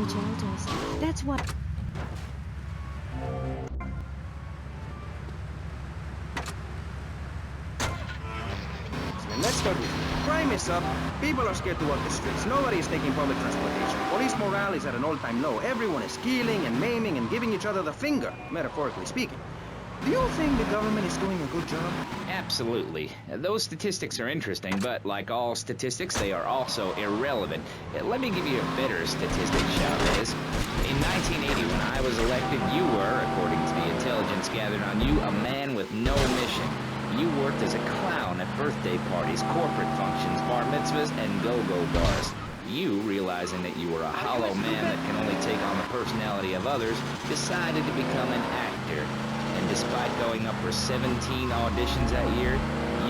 shelters. That's what... Let's start with crime is up. People are scared to walk the streets. Nobody is taking public transportation. Police morale is at an all-time low. Everyone is killing and maiming and giving each other the finger, metaphorically speaking. Do you think the government is doing a good job? Absolutely. Those statistics are interesting, but like all statistics, they are also irrelevant. Let me give you a better statistic, Chavez. In 1980, when I was elected, you were, according to the intelligence gathered on you, a man with no mission. You worked as a clown at birthday parties, corporate functions, bar mitzvahs, and go-go bars. You, realizing that you were a hollow man that can only take on the personality of others, decided to become an actor. And despite going up for 17 auditions that year,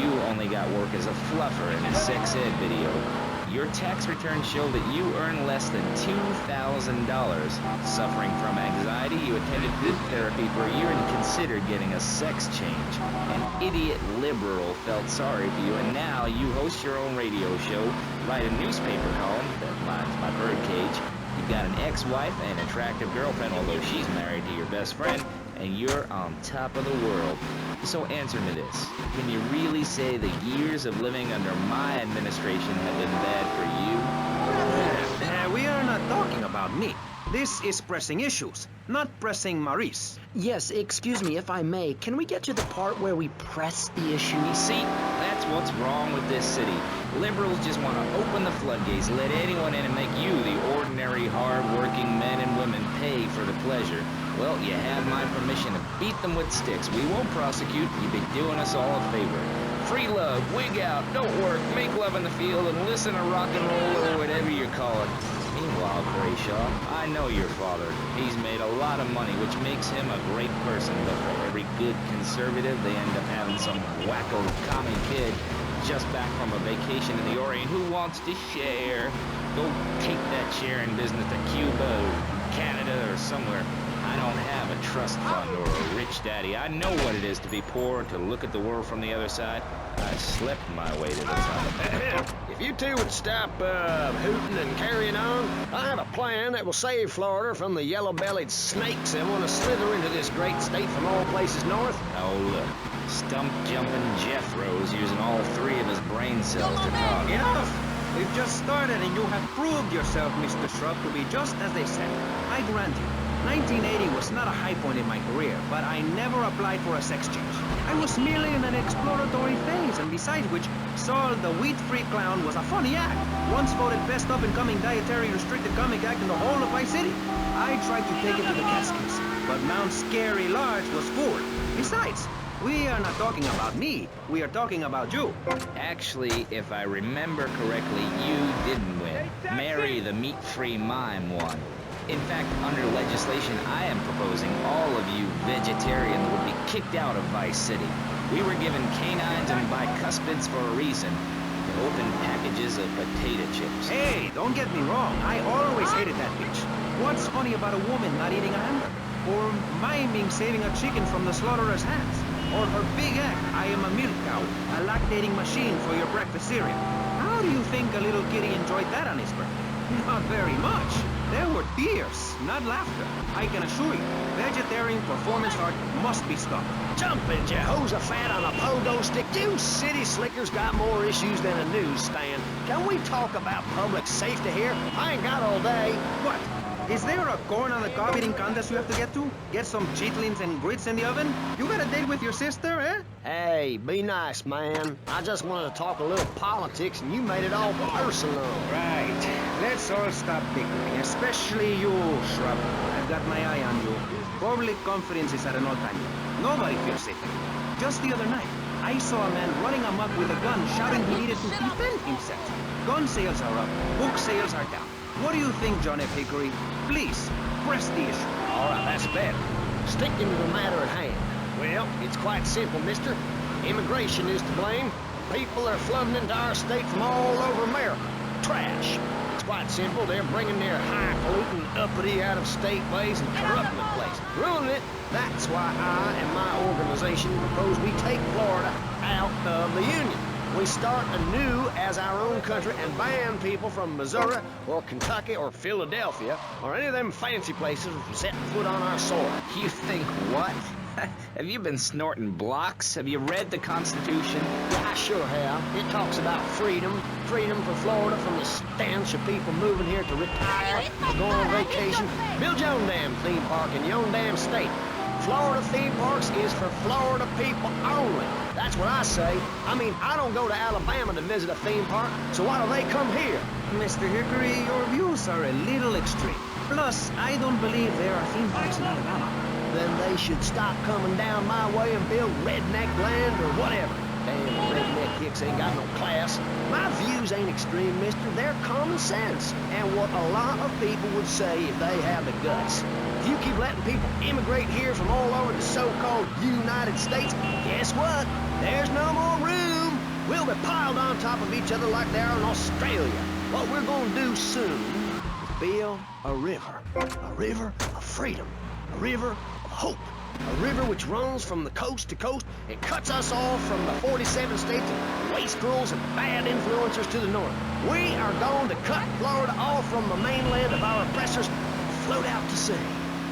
you only got work as a fluffer in a sex ed video. Your tax returns show that you earn less than $2,000. Suffering from anxiety, you attended group therapy for a year and considered getting a sex change. An idiot liberal felt sorry for you, and now you host your own radio show, write a newspaper column that lines my birdcage. You've got an ex-wife and attractive girlfriend, although she's married to your best friend, and you're on top of the world. So answer me this. Can you really say the years of living under my administration have been bad for you? We are not talking about me. This is pressing issues, not pressing Maurice. Yes, excuse me, if I may, can we get to the part where we press the issue? You see, that's what's wrong with this city. Liberals just want to open the floodgates, let anyone in and make you, the ordinary, hard-working men and women, pay for the pleasure. Well, you have my permission to beat them with sticks. We won't prosecute. You'd be doing us all a favor. Free love, wig out, don't work, make love in the field, and listen to rock and roll or whatever you call it. Meanwhile, Grayshaw, I know your father. He's made a lot of money, which makes him a great person, but for every good conservative, they end up having some wacko commie kid just back from a vacation in the Orient who wants to share. Go take that sharing business to Cuba or Canada or somewhere. I don't have a trust fund or a rich daddy. I know what it is to be poor, to look at the world from the other side. I slept my way to the top. If you two would stop hooting and carrying on, I have a plan that will save Florida from the yellow-bellied snakes that want to slither into this great state from all places north. Oh, look. Stump-jumping Jeff Rose using all three of his brain cells to talk. Enough! We've just started and you have proved yourself, Mr. Shrub, to be just as they said. I grant you, 1980 was not a high point in my career, but I never applied for a sex change. I was merely in an exploratory phase, and besides which, Saul the wheat-free clown was a funny act. Once voted best up-and-coming dietary restricted comic act in the whole of Vice City. I tried to take it to the Catskills, but Mount Scary Large was full. Besides, we are not talking about me, we are talking about you. Actually, if I remember correctly, you didn't win. Mary the meat-free mime won. In fact, under legislation, I am proposing all of you vegetarians would be kicked out of Vice City. We were given canines and bicuspids for a reason. Open packages of potato chips. Hey, don't get me wrong, I always hated that bitch. What's funny about a woman not eating a hamburger? Or miming saving a chicken from the slaughtherer's hands? Or her big act, I am a milk cow, a lactating machine for your breakfast cereal. How do you think a little kitty enjoyed that on his birthday? Not very much. There were tears, not laughter. I can assure you, vegetarian performance art must be stopped. Jumping Jehoshaphat on a pogo stick. You city slickers got more issues than a newsstand. Can we talk about public safety here? I ain't got all day. What? Is there a corn on the cob eating contest you have to get to? Get some cheatlings and grits in the oven? You got a date with your sister, eh? Hey, be nice, man. I just wanted to talk a little politics, and you made it all personal. Right. Let's all stop bickering, especially you, Shrub. I've got my eye on you. Public confidence is at an all-time low. Nobody feels safe anymore. Just the other night, I saw a man running amok with a gun, shouting he needed to defend himself. Gun sales are up, book sales are down. What do you think, John F. Hickory? Please, press the issue. All right, that's better. Sticking to the matter at hand. Well, it's quite simple, mister. Immigration is to blame. People are flooding into our state from all over America. Trash. It's quite simple. They're bringing their highfalutin, uppity, out-of-state ways and corrupting the place. Ruining it. That's why I and my organization propose we take Florida out of the Union. We start anew as our own country and ban people from Missouri or Kentucky or Philadelphia or any of them fancy places from setting foot on our soil. You think what? Have you been snorting blocks? Have you read the Constitution? Yeah, I sure have. It talks about freedom. Freedom for Florida from the stench of people moving here to retire, go on vacation. Build your own damn theme park in your own damn state. Florida theme parks is for Florida people only. That's what I say. I mean, I don't go to Alabama to visit a theme park, so why do they come here? Mr. Hickory, your views are a little extreme. Plus, I don't believe there are theme parks in Alabama. Then they should stop coming down my way and build redneck land or whatever. Damn redneck hicks ain't got no class. My views ain't extreme, mister. They're common sense. And what a lot of people would say if they have the guts. If you keep letting people immigrate here from all over the so-called United States, guess what? There's no more room. We'll be piled on top of each other like they are in Australia. What we're gonna do soon is build a river. A river of freedom. A river of hope. A river which runs from the coast to coast and cuts us off from the 47 states of wastrels and bad influencers to the north. We are going to cut Florida off from the mainland of our oppressors and float out to sea.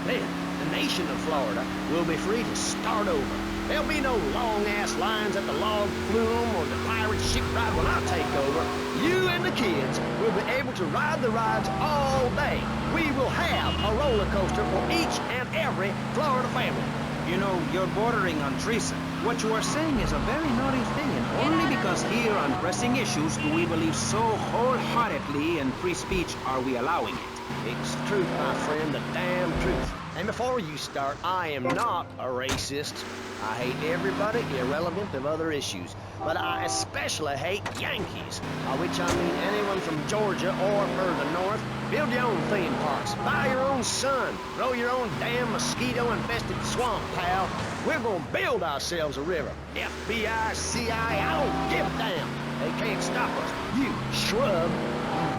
Then, the nation of Florida will be free to start over. There'll be no long-ass lines at the log flume or the pirate shipwright when I take over. You and the kids will be able to ride the rides all day. We will have a roller coaster for each and every Florida family. You know, you're bordering on treason. What you are saying is a very naughty thing, and only because here on pressing issues do we believe so wholeheartedly in free speech are we allowing it. It's the truth, my friend, the damn truth. And before you start, I am not a racist. I hate everybody irrelevant of other issues. But I especially hate Yankees, by which I mean anyone from Georgia or further north. Build your own theme parks, buy your own sun, grow your own damn mosquito-infested swamp, pal. We're gonna build ourselves a river. FBI, CIA, I don't give a damn. They can't stop us. You shrub.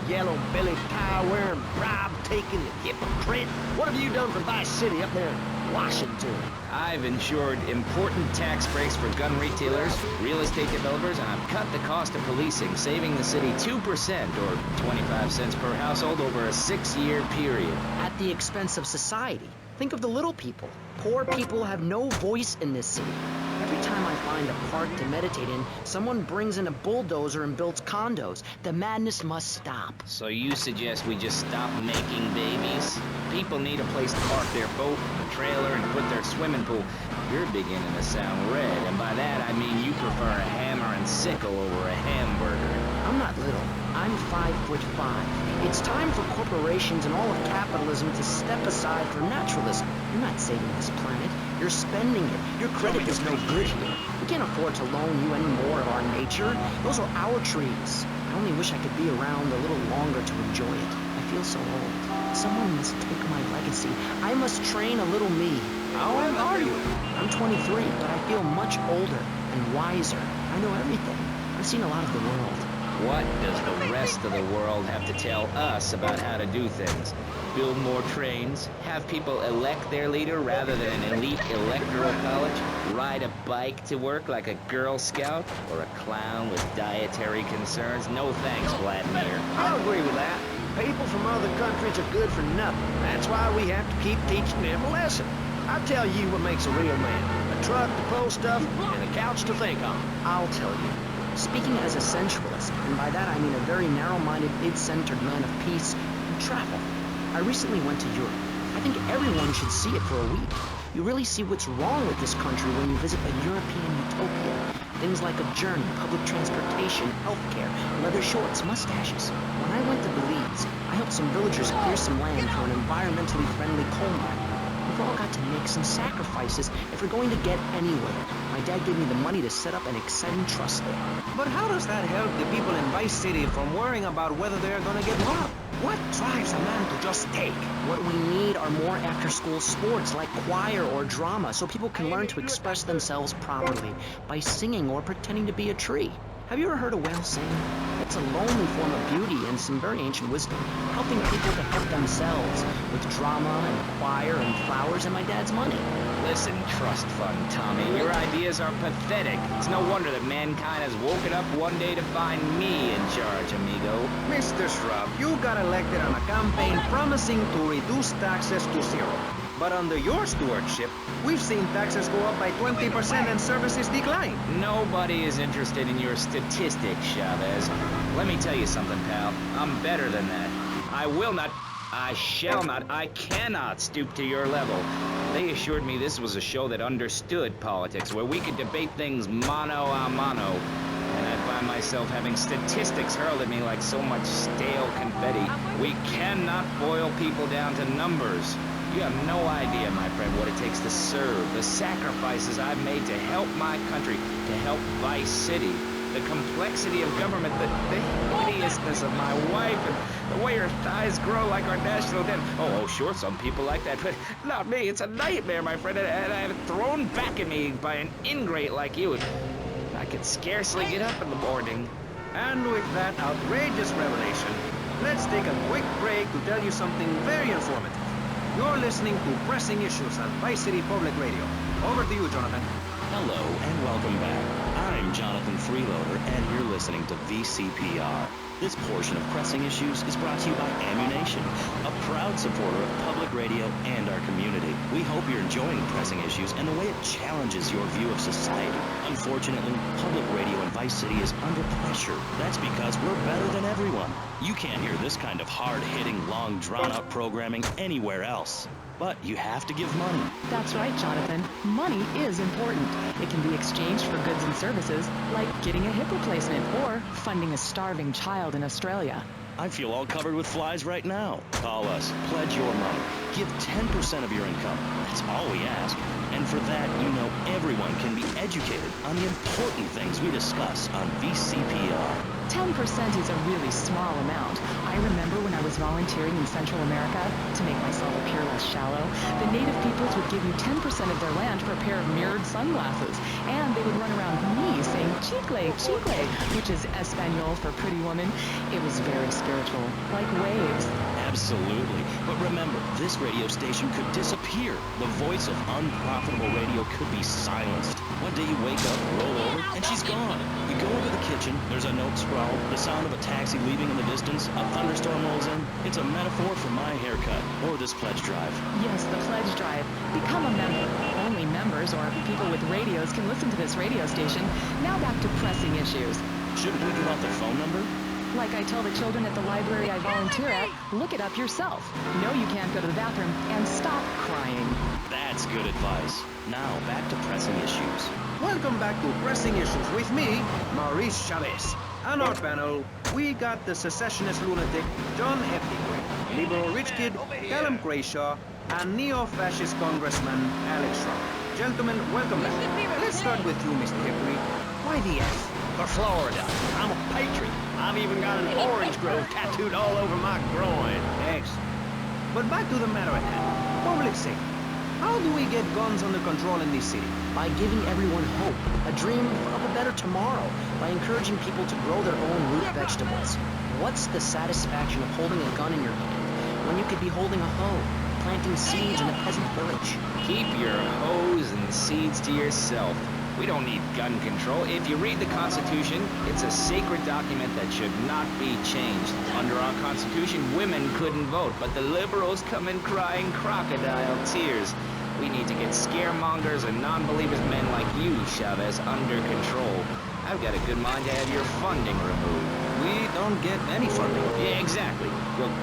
You yellow-bellied, tie-wearing, bribe-taking hypocrite. What have you done for Vice City up there in Washington? I've ensured important tax breaks for gun retailers, real estate developers, and I've cut the cost of policing, saving the city 2% or 25 cents per household over a 6-year period. At the expense of society. Think of the little people. Poor people have no voice in this city. Every time I find a park to meditate in, someone brings in a bulldozer and builds condos. The madness must stop. So you suggest we just stop making babies? People need a place to park their boat, a trailer, and put their swimming pool. You're beginning to sound red, and by that I mean you prefer a hammer and sickle over a hamburger. I'm not little. I'm 5'5". It's time for corporations and all of capitalism to step aside for naturalism. You're not saving this planet. You're spending it. Your credit is no good here. We can't afford to loan you any more of our nature. Those are our trees. I only wish I could be around a little longer to enjoy it. I feel so old. Someone must take my legacy. I must train a little me. How old are you? I'm 23, but I feel much older and wiser. I know everything. I've seen a lot of the world. What does the rest of the world have to tell us about how to do things? Build more trains? Have people elect their leader rather than an elite electoral college? Ride a bike to work like a Girl Scout? Or a clown with dietary concerns? No thanks, Vladimir. I'll agree with that. People from other countries are good for nothing. That's why we have to keep teaching them a lesson. I'll tell you what makes a real man. A truck to pull stuff and a couch to think on. I'll tell you. Speaking as a sensualist, and by that I mean a very narrow-minded, id-centered man of peace and travel. I recently went to Europe. I think everyone should see it for a week. You really see what's wrong with this country when you visit a European utopia. Things like a journey, public transportation, healthcare, leather shorts, mustaches. When I went to Belize, I helped some villagers clear some land for an environmentally friendly coal mine. We've all got to make some sacrifices if we're going to get anywhere. My dad gave me the money to set up an exciting trust there. But how does that help the people in Vice City from worrying about whether they're gonna get robbed? What drives a man to just take? What we need are more after-school sports like choir or drama so people can learn to express themselves properly by singing or pretending to be a tree. Have you ever heard a whale sing? It's a lonely form of beauty and some very ancient wisdom, helping people to help themselves with drama and choir and flowers and my dad's money. Listen, trust fund Tommy, your ideas are pathetic. It's no wonder that mankind has woken up one day to find me in charge, amigo. Mr. Shrub, you got elected on a campaign promising to reduce taxes to zero. But under your stewardship, we've seen taxes go up by 20% and services decline. Nobody is interested in your statistics, Chavez. Let me tell you something, pal. I'm better than that. I will not, I shall not, I cannot stoop to your level. They assured me this was a show that understood politics, where we could debate things mano a mano. And I find myself having statistics hurled at me like so much stale confetti. We cannot boil people down to numbers. You have no idea, my friend, what it takes to serve, the sacrifices I've made to help my country, to help Vice City, the complexity of government, the hideousness of my wife, and the way her thighs grow like our national debt. Oh, sure, some people like that, but not me. It's a nightmare, my friend, and I have it thrown back at me by an ingrate like you. I could scarcely get up in the morning. And with that outrageous revelation, let's take a quick break to tell you something very informative. You're listening to Pressing Issues on Vice City Public Radio. Over to you, Jonathan. Hello and welcome back. I'm Jonathan Freeloader, and you're listening to VCPR. This portion of Pressing Issues is brought to you by Ammunition, a proud supporter of public radio and our community. We hope you're enjoying Pressing Issues and the way it challenges your view of society. Unfortunately, public radio in Vice City is under pressure. That's because we're better than everyone. You can't hear this kind of hard-hitting, long, drawn-out programming anywhere else. But you have to give money. That's right, Jonathan. Money is important. It can be exchanged for goods and services, like getting a hip replacement or funding a starving child in Australia. I feel all covered with flies right now. Call us. Pledge your money. Give 10% of your income. That's all we ask. And for that, you know everyone can be educated on the important things we discuss on VCPR. 10% is a really small amount. I remember when I was volunteering in Central America, to make myself appear less shallow, the native peoples would give you 10% of their land for a pair of mirrored sunglasses. And they would run around me saying, chicle, chicle, which is Espanol for pretty woman. It was very spiritual, like waves. Absolutely. But remember, this radio station could disappear. The voice of unprofitable radio could be silenced. One day you wake up, roll over, and she's gone. You go into the kitchen, there's a note scrawled, the sound of a taxi leaving in the distance, a thunderstorm rolls in. It's a metaphor for my haircut, or this pledge drive. Yes, the pledge drive. Become a member. Only members or people with radios can listen to this radio station. Now back to Pressing Issues. Shouldn't we give out the phone number? Like I tell the children at the library I volunteer at, look it up yourself. No, you can't go to the bathroom, and stop crying. That's good advice. Now, back to Pressing Issues. Welcome back to Pressing Issues with me, Maurice Chavez. On our panel, we got the secessionist lunatic John F. Hickory, liberal rich kid Callum Crayshaw, and neo-fascist congressman Alex Shrub. Gentlemen, welcome back. Let's start with you, Mr. Hickory. Why the F? For Florida. I'm a patriot. I've even got an orange grove tattooed all over my groin. Excellent. But back to the matter at hand. Public safety. How do we get guns under control in this city? By giving everyone hope, a dream of a better tomorrow, by encouraging people to grow their own root vegetables. What's the satisfaction of holding a gun in your hand when you could be holding a hoe, planting seeds in a peasant village? Keep your hoes and seeds to yourself. We don't need gun control. If you read the Constitution, it's a sacred document that should not be changed. Under our Constitution, women couldn't vote, but the liberals come in crying crocodile tears. We need to get scaremongers and non-believers men like you, Chavez, under control. I've got a good mind to have your funding removed. We don't get any funding. Yeah, exactly. Well,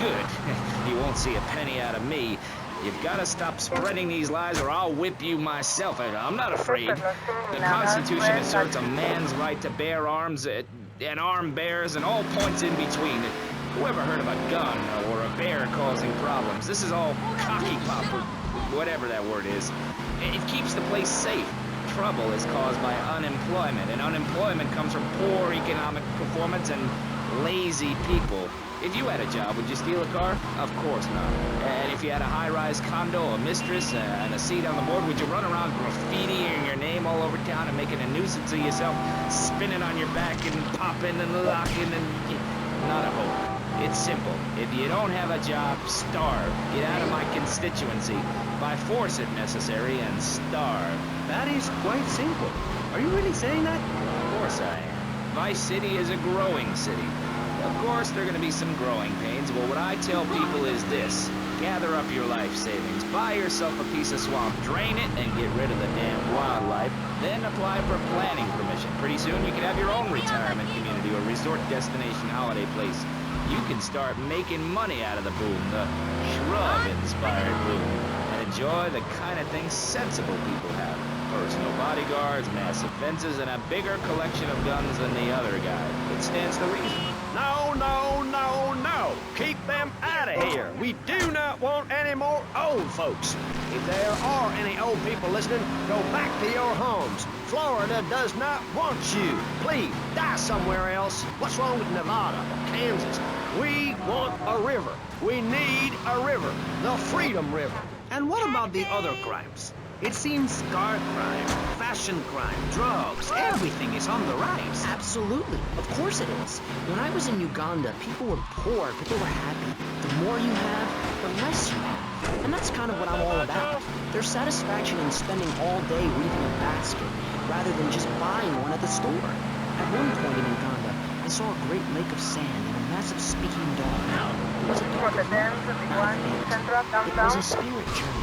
good. You won't see a penny out of me. You've got to stop spreading these lies or I'll whip you myself. I'm not afraid. The Constitution asserts a man's right to bear arms and arm bears and all points in between. Whoever heard of a gun or a bear causing problems? This is all cocky pop or whatever that word is. It keeps the place safe. Trouble is caused by unemployment, and unemployment comes from poor economic performance and lazy people. If you had a job, would you steal a car? Of course not. And if you had a high-rise condo, a mistress, and a seat on the board, would you run around graffitiing your name all over town and making a nuisance of yourself, spinning on your back and popping and locking and... Not a hope. It's simple. If you don't have a job, starve. Get out of my constituency. By force if necessary, and starve. That is quite simple. Are you really saying that? Of course I am. Vice City is a growing city. Of course, there are going to be some growing pains. Well, what I tell people is this. Gather up your life savings. Buy yourself a piece of swamp. Drain it and get rid of the damn wildlife. Then apply for planning permission. Pretty soon you can have your own retirement community or resort destination holiday place. You can start making money out of the boom, the shrub-inspired boom, and enjoy the kind of things sensible people have. Personal bodyguards, massive fences, and a bigger collection of guns than the other guy. It stands to reason. No, no, no, no. Keep them out of here. We do not want any more old folks. If there are any old people listening, go back to your homes. Florida does not want you. Please, die somewhere else. What's wrong with Nevada or Kansas? We want a river. We need a river. The Freedom River. And what about the other crimes? It seems car crime, fashion crime, drugs, everything is on the rise. Absolutely. Of course it is. When I was in Uganda, people were poor, but they were happy. The more you have, the less you have. And that's kind of what I'm all about. There's satisfaction in spending all day weaving a basket, rather than just buying one at the store. At one point in Uganda, I saw a great lake of sand and a massive speaking dog. It was a dog of love, not it was a spirit journey.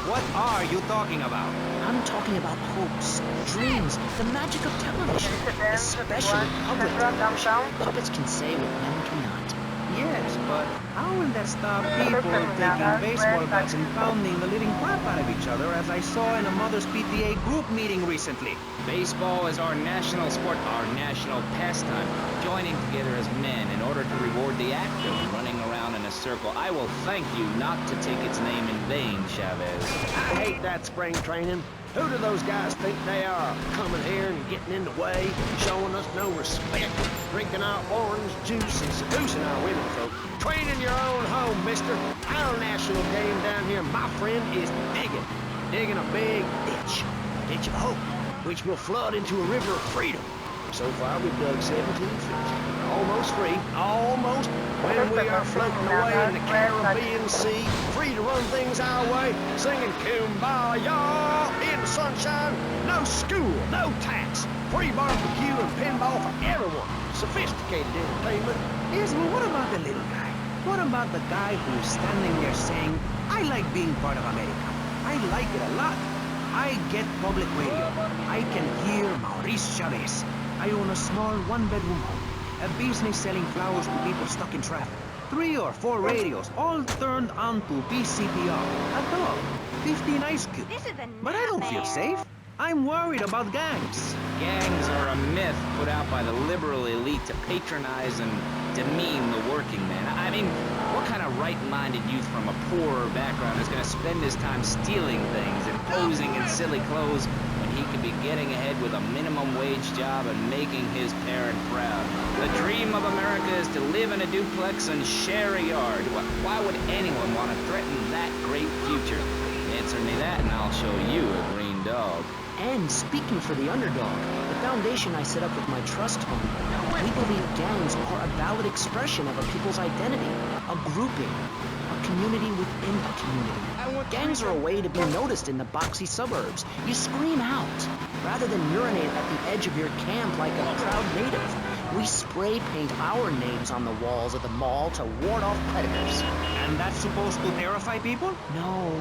What are you talking about? I'm talking about hopes, dreams, the magic of television, especially public television. Puppets can say what men cannot. Yes, but how will that stop people taking baseball bats and pounding the living crap out of each other, as I saw in a Mother's PTA group meeting recently? Baseball is our national sport, our national pastime, joining together as men in order to reward the act of running around in a circle. I will thank you not to take its name in vain, Chavez. I hate that spring training. Who do those guys think they are? Coming here and getting in the way, showing us no respect, drinking our orange juice and seducing our women folk. Train in your own home, mister. Our national game down here, my friend, is digging a big ditch. A ditch of hope, which will flood into a river of freedom. So far, we've dug 17 feet. Almost free, almost. When we are floating away in the Caribbean Sea, free to run things our way, singing Kumbaya in the sunshine. No school, no tax. Free barbecue and pinball for everyone. Sophisticated entertainment. Yes, but what about the little guy? What about the guy who's standing there saying, I like being part of America. I like it a lot. I get public radio. I can hear Maurice Chavez. I own a small one-bedroom home. A business selling flowers to people stuck in traffic. 3 or 4 radios, all turned onto BCPR. A dog. 15 ice cubes. But I don't feel safe. I'm worried about gangs. Gangs are a myth put out by the liberal elite to patronize and demean the working man. I mean, what kind of right-minded youth from a poorer background is going to spend his time stealing things and posing in silly clothes when he could be getting ahead with a minimum wage job and making his parent proud? The dream of America is to live in a duplex and share a yard. Why would anyone want to threaten that great future? Answer me that and I'll show you a green dog. And speaking for the underdog, the foundation I set up with my trust fund, we believe gangs are a valid expression of a people's identity, a grouping, a community within a community. Gangs are a way to be noticed in the boxy suburbs. You scream out, rather than urinate at the edge of your camp like a proud native. We spray paint our names on the walls of the mall to ward off predators. And that's supposed to terrify people? No.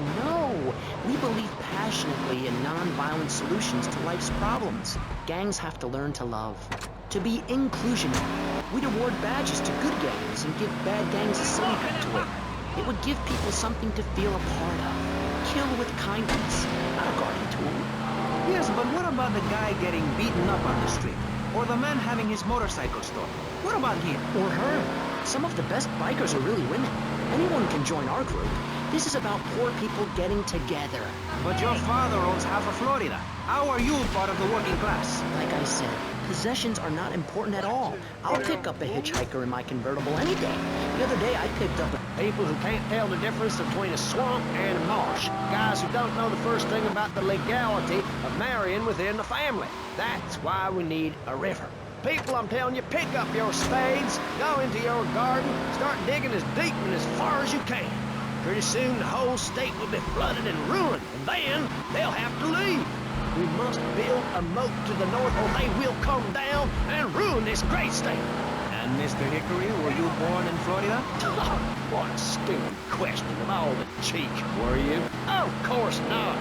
We believe passionately in non-violent solutions to life's problems. Gangs have to learn to love, to be inclusionary. We'd award badges to good gangs and give bad gangs a symbol to it. It would give people something to feel a part of. Kill with kindness, not a guarding tool. Yes, but what about the guy getting beaten up on the street? Or the man having his motorcycle stolen? What about him? Or her. Some of the best bikers are really women. Anyone can join our group. This is about poor people getting together. But your father owns half of Florida. How are you part of the working class? Like I said, Possessions are not important at all. I'll pick up a hitchhiker in my convertible any day. The other day I picked up a... People who can't tell the difference between a swamp and a marsh. Guys who don't know the first thing about the legality of marrying within the family. That's why we need a river. People, I'm telling you, pick up your spades, go into your garden, start digging as deep and as far as you can. Pretty soon the whole state will be flooded and ruined, and then they'll have to leave. We must build a moat to the north or they will come down and ruin this great state. And Mr. Hickory, were you born in Florida? What a stupid question of all the cheek. Were you? Of course not.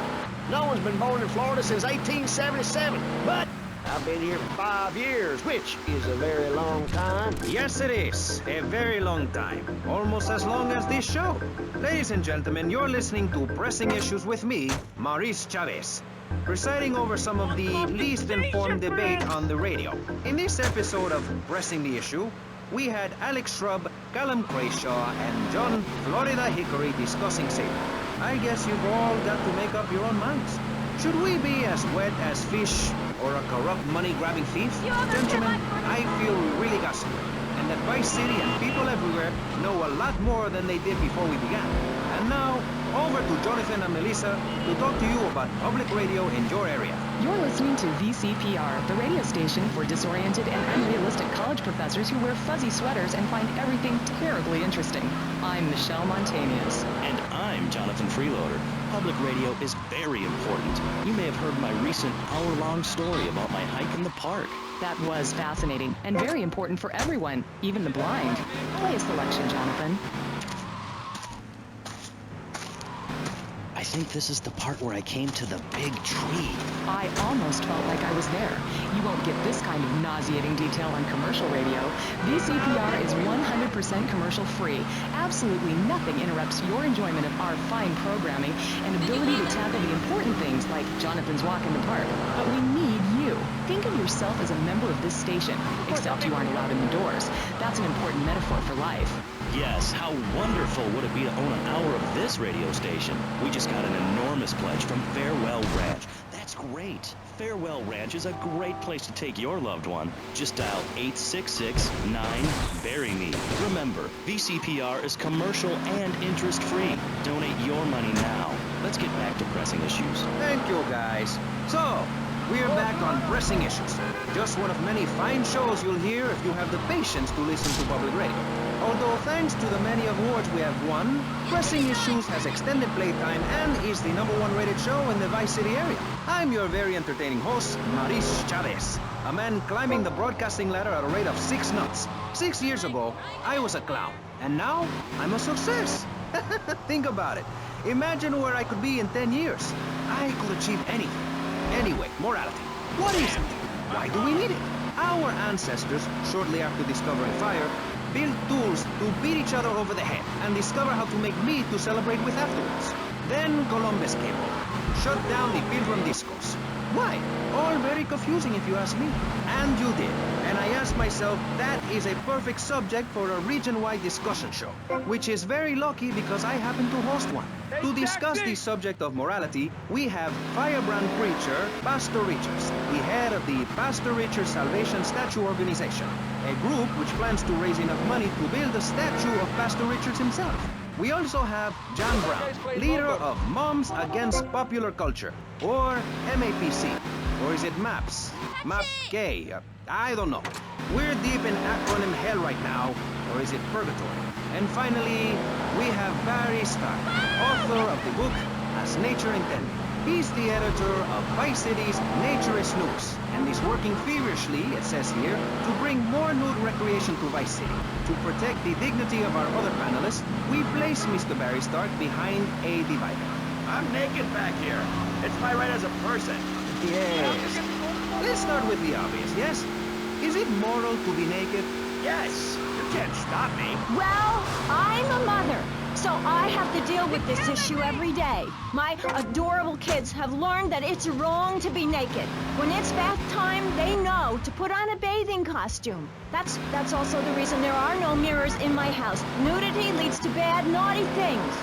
No one's been born in Florida since 1877, but I've been here for 5 years, which is a very long time. Yes, it is. A very long time. Almost as long as this show. Ladies and gentlemen, you're listening to Pressing Issues with me, Maurice Chavez, presiding over some of the least informed debate on the radio. In this episode of Pressing the Issue, we had Alex Shrub, Callum Crayshaw, and John Florida Hickory discussing safety. I guess you've all got to make up your own minds. Should we be as wet as fish or a corrupt money-grabbing thief? Gentlemen, I feel we really got somewhere, and that Vice City and people everywhere know a lot more than they did before we began. And now, over to Jonathan and Melissa to talk to you about public radio in your area. You're listening to VCPR, the radio station for disoriented and unrealistic college professors who wear fuzzy sweaters and find everything terribly interesting. I'm Michelle Montanius. And I'm Jonathan Freeloader. Public radio is very important. You may have heard my recent hour-long story about my hike in the park. That was fascinating and very important for everyone, even the blind. Play a selection, Jonathan. I think this is the part where I came to the big tree. I almost felt like I was there. You won't get this kind of nauseating detail on commercial radio. VCPR is 100% commercial free. Absolutely nothing interrupts your enjoyment of our fine programming and ability to tackle the important things like Jonathan's walk in the park. But we need you. Think of yourself as a member of this station, except you aren't allowed in the doors. That's an important metaphor for life. Yes, how wonderful would it be to own an hour of this radio station? We just got an enormous pledge from Farewell Ranch. That's great. Farewell Ranch is a great place to take your loved one. Just dial 866-9-BURY-ME. Remember, VCPR is commercial and interest-free. Donate your money now. Let's get back to pressing issues. Thank you, guys. So, we're back on Pressing Issues. Just one of many fine shows you'll hear if you have the patience to listen to public radio. Although thanks to the many awards we have won, Pressing Issues has extended playtime and is the #1 rated show in the Vice City area. I'm your very entertaining host, Maurice Chavez, a man climbing the broadcasting ladder at a rate of 6 knots. 6 years ago, I was a clown, and now I'm a success. Think about it. Imagine where I could be in 10 years. I could achieve anything. Anyway, morality. What is it? Why do we need it? Our ancestors, shortly after discovering fire, built tools to beat each other over the head and discover how to make meat to celebrate with afterwards. Then Columbus came over, shut down the Pilgrim discos. Why? All very confusing if you ask me. And you did. And I asked myself, that is a perfect subject for a region-wide discussion show, which is very lucky because I happen to host one. To discuss the subject of morality, we have firebrand preacher Pastor Richards, the head of the Pastor Richards Salvation Statue Organization, a group which plans to raise enough money to build a statue of Pastor Richards himself. We also have John Brown, leader of Moms Against Popular Culture, or MAPC. Or is it MAPS? MAP Gay? I don't know. We're deep in acronym hell right now, or is it purgatory? And finally, we have Barry Stark, author of the book As Nature Intended. He's the editor of Vice City's Nature is Loose, and is working feverishly, it says here, to bring more nude recreation to Vice City. To protect the dignity of our other panelists, we place Mr. Barry Stark behind a divider. I'm naked back here. It's my right as a person. Yes. Let's start with the obvious, yes? Is it moral to be naked? Yes. You can't stop me. Well, I'm a mother, so I have to deal with this issue every day. My adorable kids have learned that it's wrong to be naked. When it's bath time, they know to put on a bathing costume. That's also the reason there are no mirrors in my house. Nudity leads to bad, naughty things.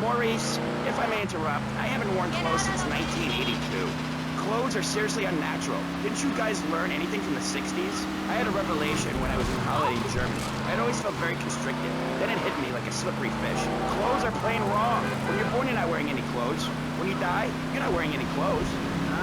Maurice, if I may interrupt, I haven't worn clothes since 1982. clothes are seriously unnatural. Didn't you guys learn anything from the 60s? I had a revelation when I was in holiday in Germany. I'd always felt very constricted. Then it hit me like a slippery fish. Clothes are plain wrong. When you're born, you're not wearing any clothes. When you die, you're not wearing any clothes.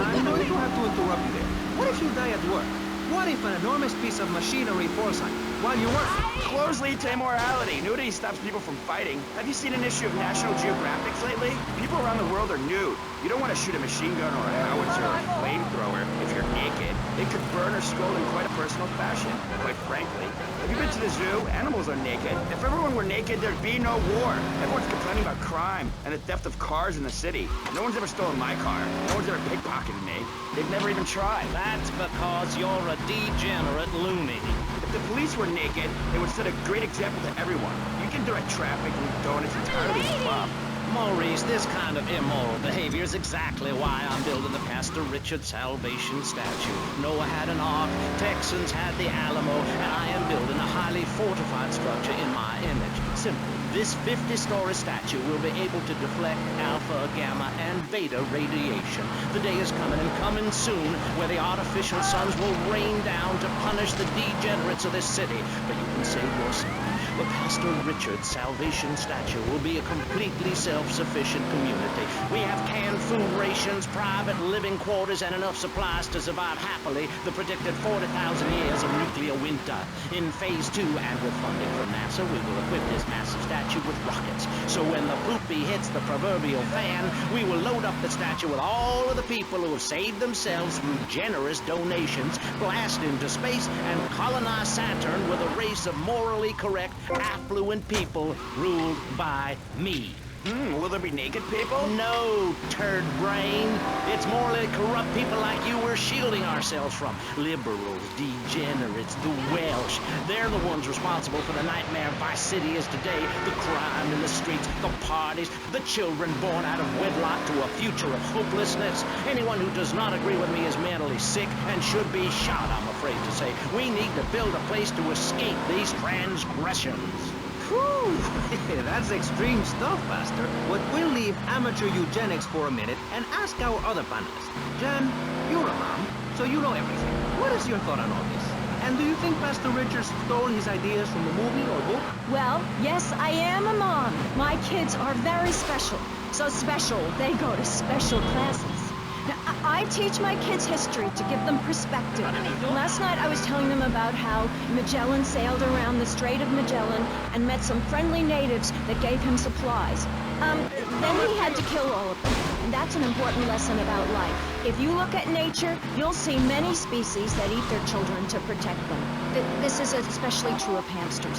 I'm going to have to interrupt you there. What if you die at work? What if an enormous piece of machinery falls on you while you work? Clothes lead to immorality. Nudity stops people from fighting. Have you seen an issue of National Geographic lately? People around the world are nude. You don't want to shoot a machine gun or a howitzer or a flamethrower if you're naked. It could burn or scold in quite a personal fashion, quite frankly. Have you been to the zoo? Animals are naked. If everyone were naked, there'd be no war. Everyone's complaining about crime and the theft of cars in the city. No one's ever stolen my car. No one's ever pickpocketed me. They've never even tried. That's because you're a degenerate loony. If the police were naked, they would set a great example to everyone. You can direct traffic and donuts entirely above. Maurice, this kind of immoral behavior is exactly why I'm building the Pastor Richard Salvation statue. Noah had an ark, Texans had the Alamo, and I am building a highly fortified structure in my image. Simple. This 50-story statue will be able to deflect alpha, gamma, and beta radiation. The day is coming, and coming soon, where the artificial suns will rain down to punish the degenerates of this city. But you can save yourself. The Pastor Richard Salvation statue will be a completely self-sufficient community. We have canned food rations, private living quarters, and enough supplies to survive happily the predicted 40,000 years of nuclear winter. In Phase 2, and with funding from NASA, we will equip this massive statue with rockets. So when the poopy hits the proverbial fan, we will load up the statue with all of the people who have saved themselves through generous donations, blast into space, and colonize Saturn with a race of morally correct, affluent people ruled by me. Will there be naked people? No, turd brain. It's morally corrupt people like you we're shielding ourselves from. Liberals, degenerates, the Welsh. They're the ones responsible for the nightmare Vice City is today. The crime in the streets, the parties, the children born out of wedlock to a future of hopelessness. Anyone who does not agree with me is mentally sick and should be shot, I'm afraid to say. We need to build a place to escape these transgressions. Whew, that's extreme stuff, Pastor. But we'll leave amateur eugenics for a minute and ask our other panelists. Jan, you're a mom, so you know everything. What is your thought on all this? And do you think Pastor Richard stole his ideas from a movie or book? Well, yes, I am a mom. My kids are very special. So special, they go to special classes. Now, I teach my kids history to give them perspective. Last night I was telling them about how Magellan sailed around the Strait of Magellan and met some friendly natives that gave him supplies. Then he had to kill all of them. And that's an important lesson about life. If you look at nature, you'll see many species that eat their children to protect them. This is especially true of hamsters.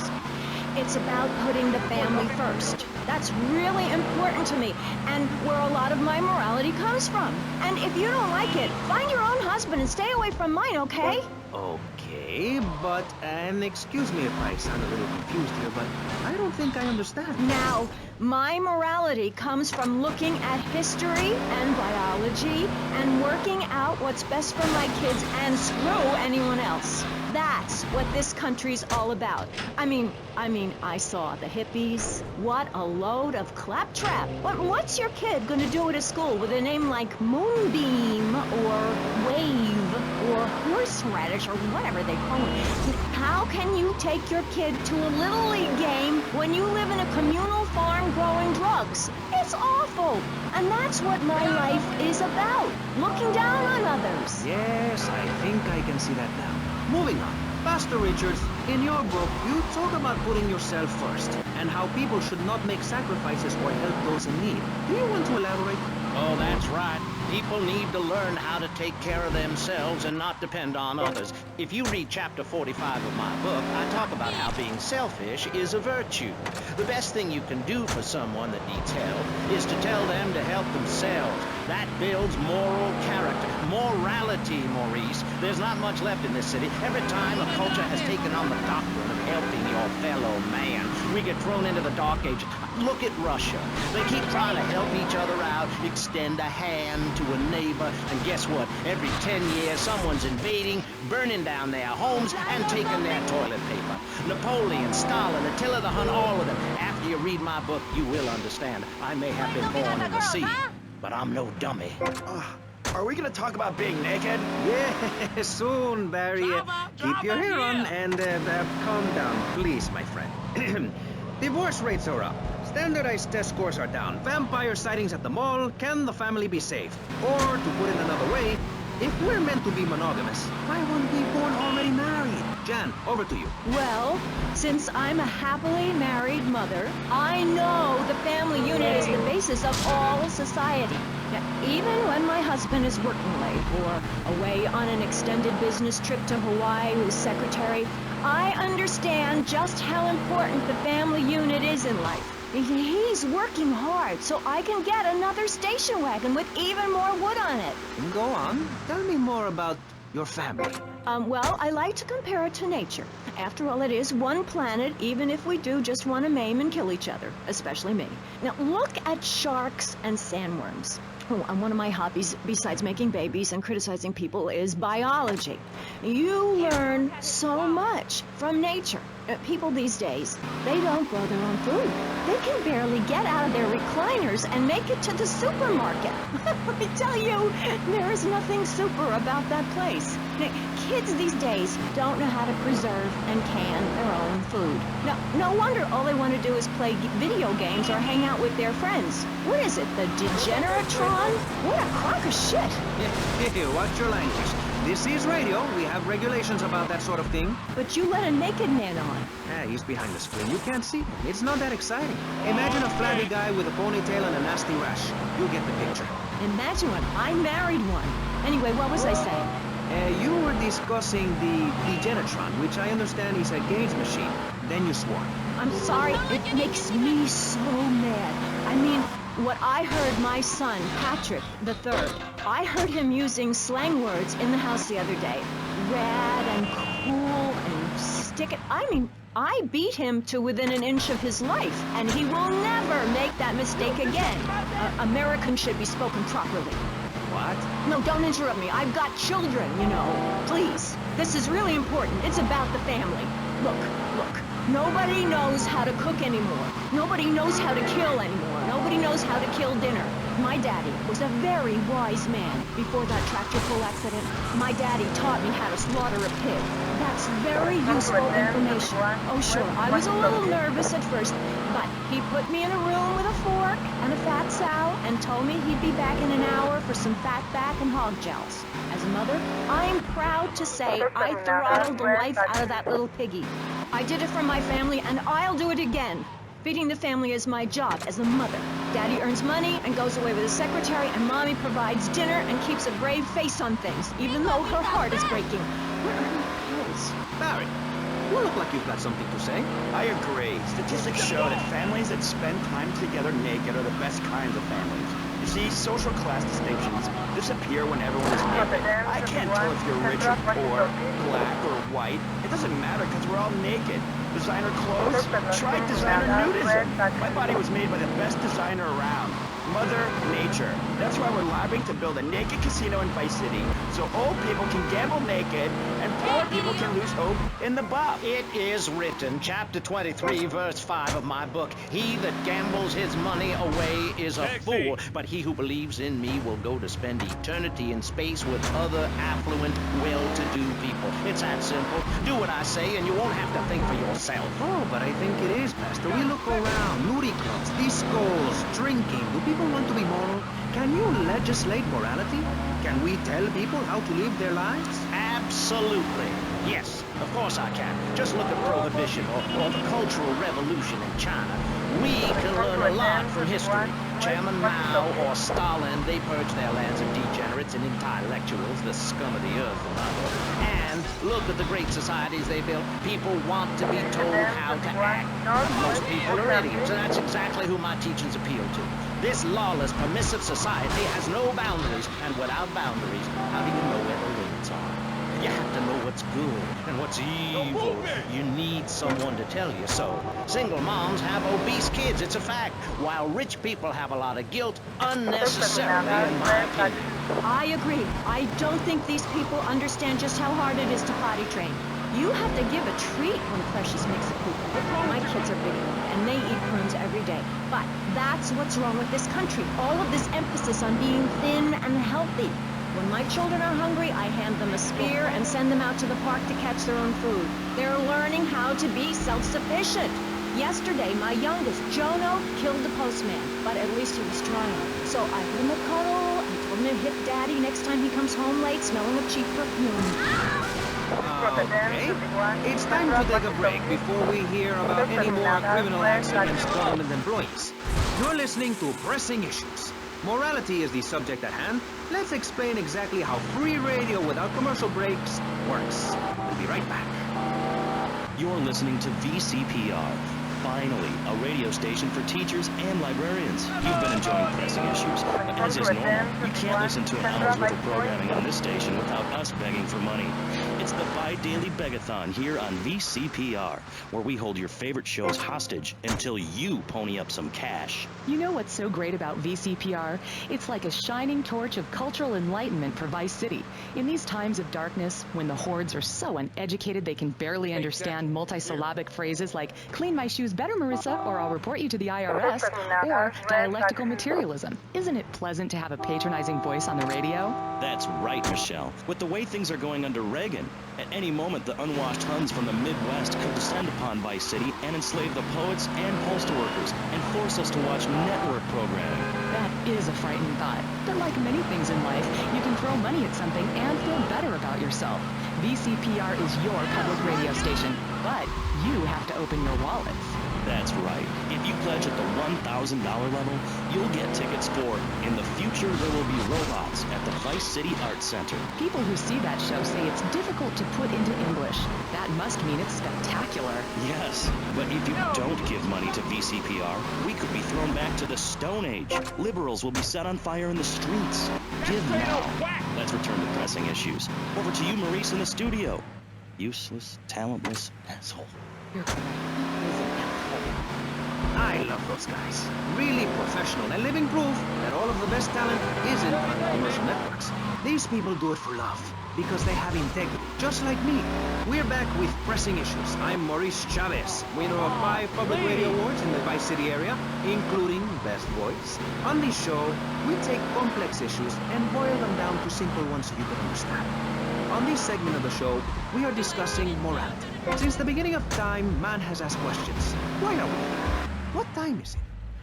It's about putting the family first. That's really important to me, and where a lot of my morality comes from. And if you don't like it, find your own husband and stay away from mine, okay? Okay, but, and excuse me if I sound a little confused here, but I don't think I understand. Now, my morality comes from looking at history and biology and working out what's best for my kids and screw anyone else. That's what this country's all about. I mean, I saw the hippies. What a load of claptrap. What's your kid gonna do at a school with a name like Moonbeam or Wave or Horseradish or whatever they call it? How can you take your kid to a Little League game when you live in a communal farm growing drugs? It's awful. And that's what my life is about. Looking down on others. Yes, I think I can see that now. Moving on. Pastor Richards, in your book, you talk about putting yourself first and how people should not make sacrifices or help those in need. Do you want to elaborate? Oh, that's right. People need to learn how to take care of themselves and not depend on others. If you read chapter 45 of my book, I talk about how being selfish is a virtue. The best thing you can do for someone that needs help is to tell them to help themselves. That builds moral character. Morality, Maurice. There's not much left in this city. Every time a culture has taken on the doctrine of helping your fellow man, we get thrown into the dark ages. Look at Russia. They keep trying to help each other out, extend a hand to a neighbor, and guess what? Every 10 years, someone's invading, burning down their homes, and taking their toilet paper. Napoleon, Stalin, Attila the Hun, all of them. After you read my book, you will understand. I may have been born in the sea, but I'm no dummy. Are we gonna talk about being naked? Yeah, soon, Barry. Keep your hair on and calm down, please, my friend. Divorce rates are up. Standardized test scores are down. Vampire sightings at the mall. Can the family be saved? Or, to put it another way, if we're meant to be monogamous, why weren't we born already married? Jan, over to you. Well, since I'm a happily married mother, I know the family unit is the basis of all society. Now, even when my husband is working late or away on an extended business trip to Hawaii with his secretary, I understand just how important the family unit is in life. He's working hard so I can get another station wagon with even more wood on it. Go on. Tell me more about your family. Well, I like to compare it to nature. After all, it is one planet, even if we do just want to maim and kill each other, especially me. Now, look at sharks and sandworms. Oh, and one of my hobbies, besides making babies and criticizing people, is biology. You learn so much from nature. People these days, they don't grow their own food. They can barely get out of their recliners and make it to the supermarket. Let me tell you, there is nothing super about that place. Kids these days don't know how to preserve and can their own food. No wonder all they want to do is play video games or hang out with their friends. What is it, the Degeneratron? What a crock of shit. Hey, watch your language. This is radio. We have regulations about that sort of thing. But you let a naked man on. Yeah, he's behind the screen. You can't see him. It's not that exciting. Imagine a flabby guy with a ponytail and a nasty rash. You'll get the picture. Imagine one. I married one. Anyway, what was I saying? You were discussing the Degenatron, which I understand is a gauge machine. Then you swore. I'm sorry, it makes me so mad. I mean, what I heard my son, Patrick III, I heard him using slang words in the house the other day. Rad and cool and stick it. I mean, I beat him to within an inch of his life, and he will never make that mistake again. American should be spoken properly. What? No, don't interrupt me. I've got children, you know. Please. This is really important. It's about the family. Look. Nobody knows how to cook anymore. Nobody knows how to kill anymore. Nobody knows how to kill dinner. My daddy was a very wise man. Before that tractor pull accident, my daddy taught me how to slaughter a pig. That's very useful information. Oh, sure, I was a little nervous at first, but he put me in a room with a fork and a fat sow and told me he'd be back in an hour for some fat back and hog jowls. As a mother, I'm proud to say I throttled the life out of that little piggy. I did it for my family, and I'll do it again. Feeding the family is my job as a mother. Daddy earns money and goes away with his secretary, and Mommy provides dinner and keeps a brave face on things, even though her heart is breaking. Where are your pills? Barry, you look like you've got something to say. I agree. Statistics show that families that spend time together naked are the best kinds of families. You see, social class distinctions disappear when everyone is naked. I can't tell if you're rich or poor, black or white. It doesn't matter because we're all naked. Designer clothes? Try designer nudism. My body was made by the best designer around. Mother Nature. That's why we're lobbying to build a naked casino in Vice City, so old people can gamble naked and poor people can lose hope in the buff. It is written, chapter 23, verse 5 of my book, he that gambles his money away is a fool, but he who believes in me will go to spend eternity in space with other affluent, well-to-do people. It's that simple. Do what I say and you won't have to think for yourself. Oh, but I think it is, Pastor. We look around. Nudie clubs, discos, drinking. Do people want to be moral? Can you legislate morality? Can we tell people how to live their lives? Absolutely. Yes, of course I can. Just look at Prohibition or the Cultural Revolution in China. We can learn a lot from history. Chairman Mao or Stalin, they purged their lands of degenerates and intellectuals, the scum of the earth, and look at the great societies they built. People want to be told how to act. Most people are idiots, and that's exactly who my teachings appeal to. This lawless, permissive society has no boundaries, and without boundaries, how do you know where the limits are? You have to know what's good and what's evil. You need someone to tell you so. Single moms have obese kids, it's a fact, while rich people have a lot of guilt unnecessarily, in my opinion. I agree. I don't think these people understand just how hard it is to potty train. You have to give a treat when Precious makes a poop. My kids are big and they eat prunes every day. But that's what's wrong with this country. All of this emphasis on being thin and healthy. When my children are hungry, I hand them a spear and send them out to the park to catch their own food. They're learning how to be self-sufficient. Yesterday, my youngest, Jono, killed the postman, but at least he was trying. So I gave him a cuddle and told him to hit Daddy next time he comes home late smelling of cheap perfume. Okay. It's time to take a break before we hear about any more criminal acts against government employees. You're listening to Pressing Issues. Morality is the subject at hand. Let's explain exactly how free radio without commercial breaks works. We'll be right back. You're listening to VCPR. Finally, a radio station for teachers and librarians. You've been enjoying Pressing Issues, but as is normal, you can't listen to an hour's worth of programming on this station without us begging for money. It's the bi-daily begathon here on VCPR, where we hold your favorite shows hostage until you pony up some cash. You know what's so great about VCPR? It's like a shining torch of cultural enlightenment for Vice City. In these times of darkness, when the hordes are so uneducated they can barely understand multisyllabic phrases like, clean my shoes better, Marissa, or I'll report you to the IRS, or dialectical materialism. Isn't it pleasant to have a patronizing voice on the radio? That's right, Michelle. With the way things are going under Reagan, at any moment the unwashed Huns from the Midwest could descend upon Vice City and enslave the poets and postal workers and force us to watch network programming. That is a frightening thought. But like many things in life, you can throw money at something and feel better about yourself. VCPR is your public radio station, but you have to open your wallets. That's right. If you pledge at the $1,000 level, you'll get tickets for In the Future There Will Be Robots at the Vice City Arts Center. People who see that show say it's difficult to put into English. That must mean it's spectacular. Yes, but if you don't give money to VCPR, we could be thrown back to the Stone Age. Liberals will be set on fire in the streets. Give now. Let's return to Pressing Issues. Over to you, Maurice, in the studio. Useless, talentless asshole. You're correct. I love those guys. Really professional and living proof that all of the best talent isn't on commercial networks. These people do it for love, because they have integrity, just like me. We're back with Pressing Issues. I'm Maurice Chavez, winner of 5 public radio awards in the Vice City area, including Best Voice. On this show, we take complex issues and boil them down to simple ones you can understand. On this segment of the show, we are discussing morality. Since the beginning of time, man has asked questions. Why are we here? What time is it?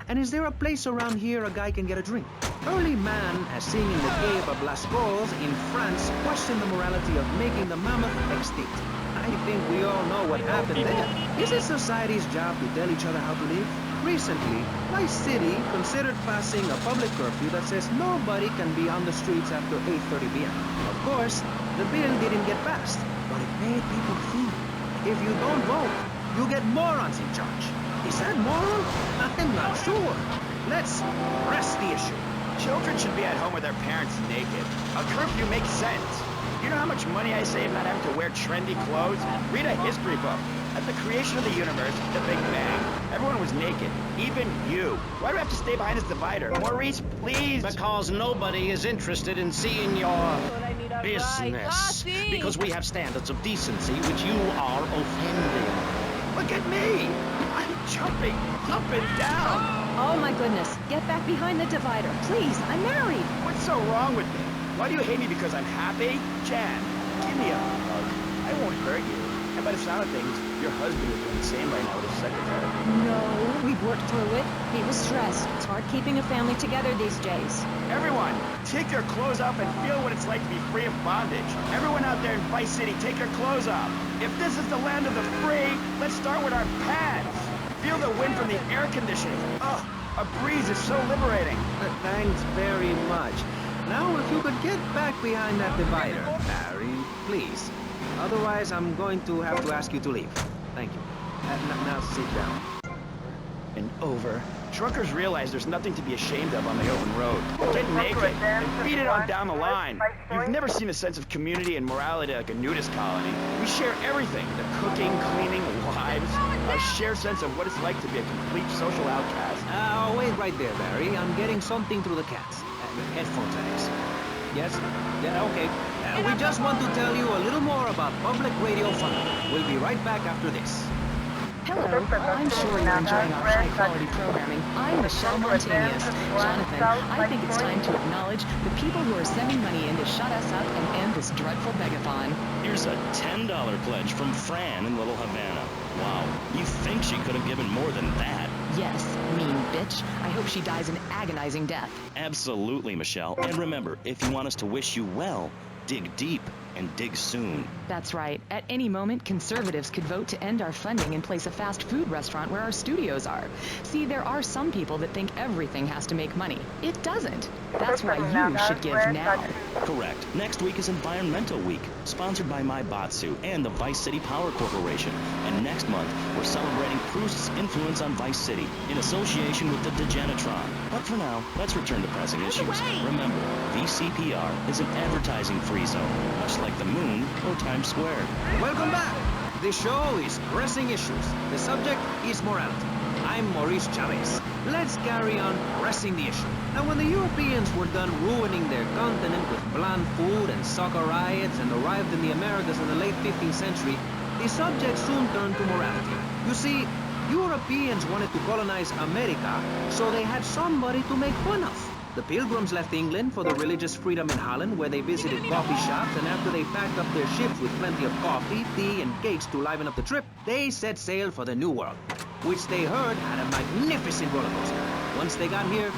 And is there a place around here a guy can get a drink? Early man, as seen in the cave of Lascaux in France, questioned the morality of making the mammoth extinct. I think we all know what happened there. Is it society's job to tell each other how to live? Recently, Vice City considered passing a public curfew that says nobody can be on the streets after 8:30 p.m. Of course, the bill didn't get passed, but it made people think. If you don't vote, you get morons in charge. Is that moral? I'm not sure. Let's press the issue. Children should be at home with their parents naked. A curfew makes sense. You know how much money I save not having to wear trendy clothes? Read a history book. At the creation of the universe, the Big Bang, everyone was naked. Even you. Why do I have to stay behind this divider? Maurice, please. Because nobody is interested in seeing your business. Because we have standards of decency which you are offending. Look at me. I'm jumping up and down. Oh my goodness, get back behind the divider. Please, I'm married. What's so wrong with me? Why do you hate me because I'm happy? Jan, give me a hug. I won't hurt you. And by the sound of things, your husband is doing the same right now with his secretary. No, we've worked through it. He was stressed. It's hard keeping a family together these days. Everyone, take your clothes off and feel what it's like to be free of bondage. Everyone out there in Vice City, take your clothes off. If this is the land of the free, let's start with our pads. Feel the wind from the air conditioning. Ugh, a breeze is so liberating. Thanks very much. Now, if you could get back behind that divider, Barry, please. Otherwise, I'm going to have to ask you to leave. Thank you. Now sit down. And over. Truckers realize there's nothing to be ashamed of on the open road. Get naked and beat it on down the line. You've never seen a sense of community and morality like a nudist colony. We share everything. The cooking, cleaning, wives. A shared sense of what it's like to be a complete social outcast. Wait right there, Barry. I'm getting something through the cats. Headphone tags. Yes? Yeah, okay. We just want to tell you a little more about Public Radio Fund. We'll be right back after this. Hello. I'm sure you're enjoying our high-quality programming. I'm Michelle Montañez. Jonathan, I think it's time to acknowledge the people who are sending money in to shut us up and end this dreadful begathon. Here's a $10 pledge from Fran in Little Havana. Wow, you think she could have given more than that? Yes, mean bitch. I hope she dies an agonizing death. Absolutely, Michelle. And remember, if you want us to wish you well, dig deep and dig soon. That's right. At any moment, conservatives could vote to end our funding and place a fast food restaurant where our studios are. See, there are some people that think everything has to make money. It doesn't. That's why you should give now. Correct. Next week is Environmental Week, sponsored by My Batsu and the Vice City Power Corporation. And next month, we're celebrating Proust's influence on Vice City in association with the detouring. But for now, let's return to pressing issues. Remember, VCPR is an advertising-free zone, much like the moon or Times Square. Welcome back. The show is Pressing Issues. The subject is morality. I'm Maurice Chavez. Let's carry on pressing the issue. Now, when the Europeans were done ruining their continent with bland food and soccer riots and arrived in the Americas in the late 15th century, the subject soon turned to morality. You see, Europeans wanted to colonize America, so they had somebody to make fun of. The Pilgrims left England for the religious freedom in Holland, where they visited coffee shops, and after they packed up their ships with plenty of coffee, tea, and cakes to liven up the trip, they set sail for the New World, which they heard had a magnificent roller coaster. Once they got here,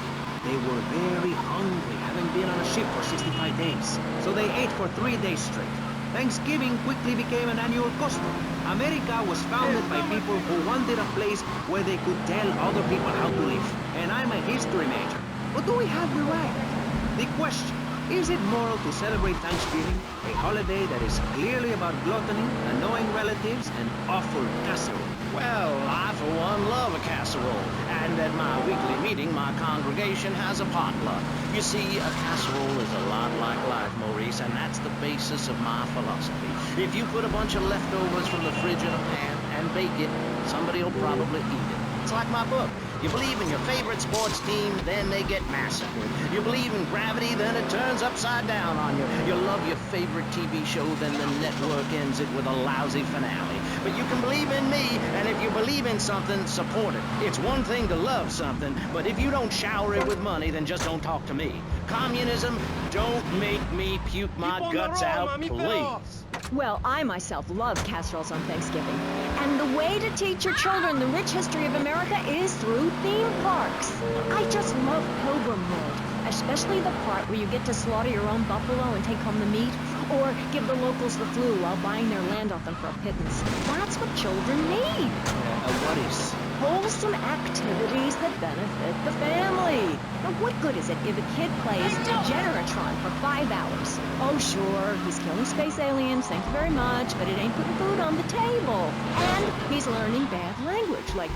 they were very hungry, having been on a ship for 65 days. So they ate for 3 days straight. Thanksgiving quickly became an annual custom. America was founded by people who wanted a place where they could tell other people how to live. And I'm a history major. But do we have the right? The question, is it moral to celebrate Thanksgiving, a holiday that is clearly about gluttony, annoying relatives, and awful casserole? Well, I, for one, love a casserole. And at my weekly meeting, my congregation has a potluck. You see, a casserole is a lot like life, Maurice, and that's the basis of my philosophy. If you put a bunch of leftovers from the fridge in a pan and bake it, somebody will probably eat it. It's like my book. You believe in your favorite sports team, then they get massacred. You believe in gravity, then it turns upside down on you. You love your favorite TV show, then the network ends it with a lousy finale. But you can believe in me, and if you believe in something, support it. It's one thing to love something, but if you don't shower it with money, then just don't talk to me. Communism, don't make me puke my guts out, please. Well, I myself love casseroles on Thanksgiving. And the way to teach your children the rich history of America is through theme parks. I just love Pilgrim World, especially the part where you get to slaughter your own buffalo and take home the meat, or give the locals the flu while buying their land off them for a pittance. That's what children need. What is? Wholesome activities that benefit the family. Now, what good is it if a kid plays Degeneratron for 5 hours? Oh, sure, he's killing space aliens, thank you very much, but it ain't putting food on the table. And he's learning bad language, like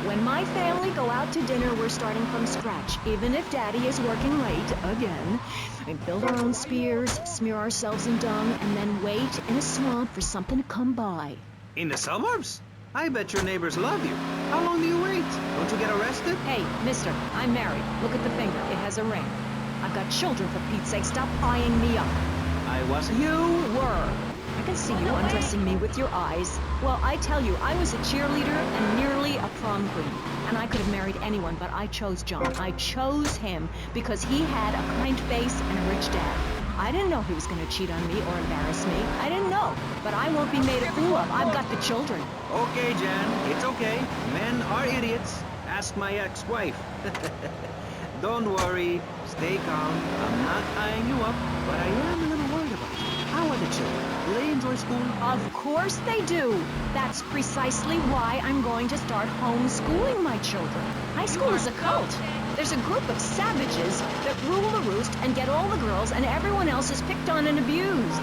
when my family go out to dinner, we're starting from scratch, even if Daddy is working late again. We build our own spears, smear ourselves in dung, and then wait in a swamp for something to come by. In the suburbs? I bet your neighbors love you. How long do you wait? Don't you get arrested? Hey, mister, I'm married. Look at the finger. It has a ring. I've got children, for Pete's sake. Stop eyeing me up. I wasn't. You were. I can see you undressing me with your eyes. Well, I tell you, I was a cheerleader and nearly a prom queen. And I could have married anyone, but I chose John. I chose him because he had a kind face and a rich dad. I didn't know he was going to cheat on me or embarrass me. I didn't know. But I won't be made a fool of. I've got the children. Okay, Jan. It's okay. Men are idiots. Ask my ex-wife. Don't worry. Stay calm. I'm not eyeing you up, but I am a little worried about you. How are the children? Do they enjoy school? Of course they do. That's precisely why I'm going to start homeschooling my children. High school is a cult. There's a group of savages that rule the roost and get all the girls, and everyone else is picked on and abused.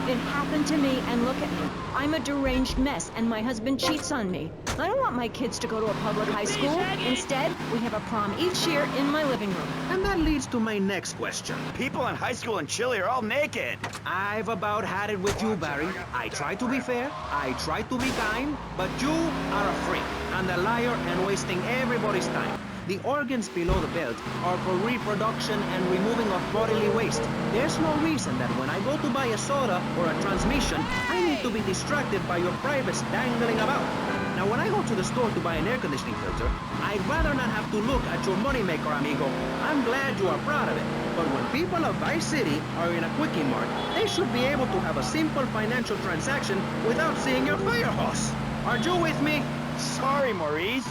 It happened to me, and look at me. I'm a deranged mess, and my husband cheats on me. I don't want my kids to go to a public high school. Instead, we have a prom each year in my living room. And that leads to my next question. People in high school in Chile are all naked. I've about had it with you, Barry. I try to be fair, I try to be kind, but you are a freak, and a liar, and wasting everybody's time. The organs below the belt are for reproduction and removing of bodily waste. There's no reason that when I go to buy a soda or a transmission, I need to be distracted by your privates dangling about. Now, when I go to the store to buy an air conditioning filter, I'd rather not have to look at your moneymaker, amigo. I'm glad you are proud of it. But when people of Vice City are in a Quickie Mart, they should be able to have a simple financial transaction without seeing your fire hose. Are you with me? Sorry, Maurice.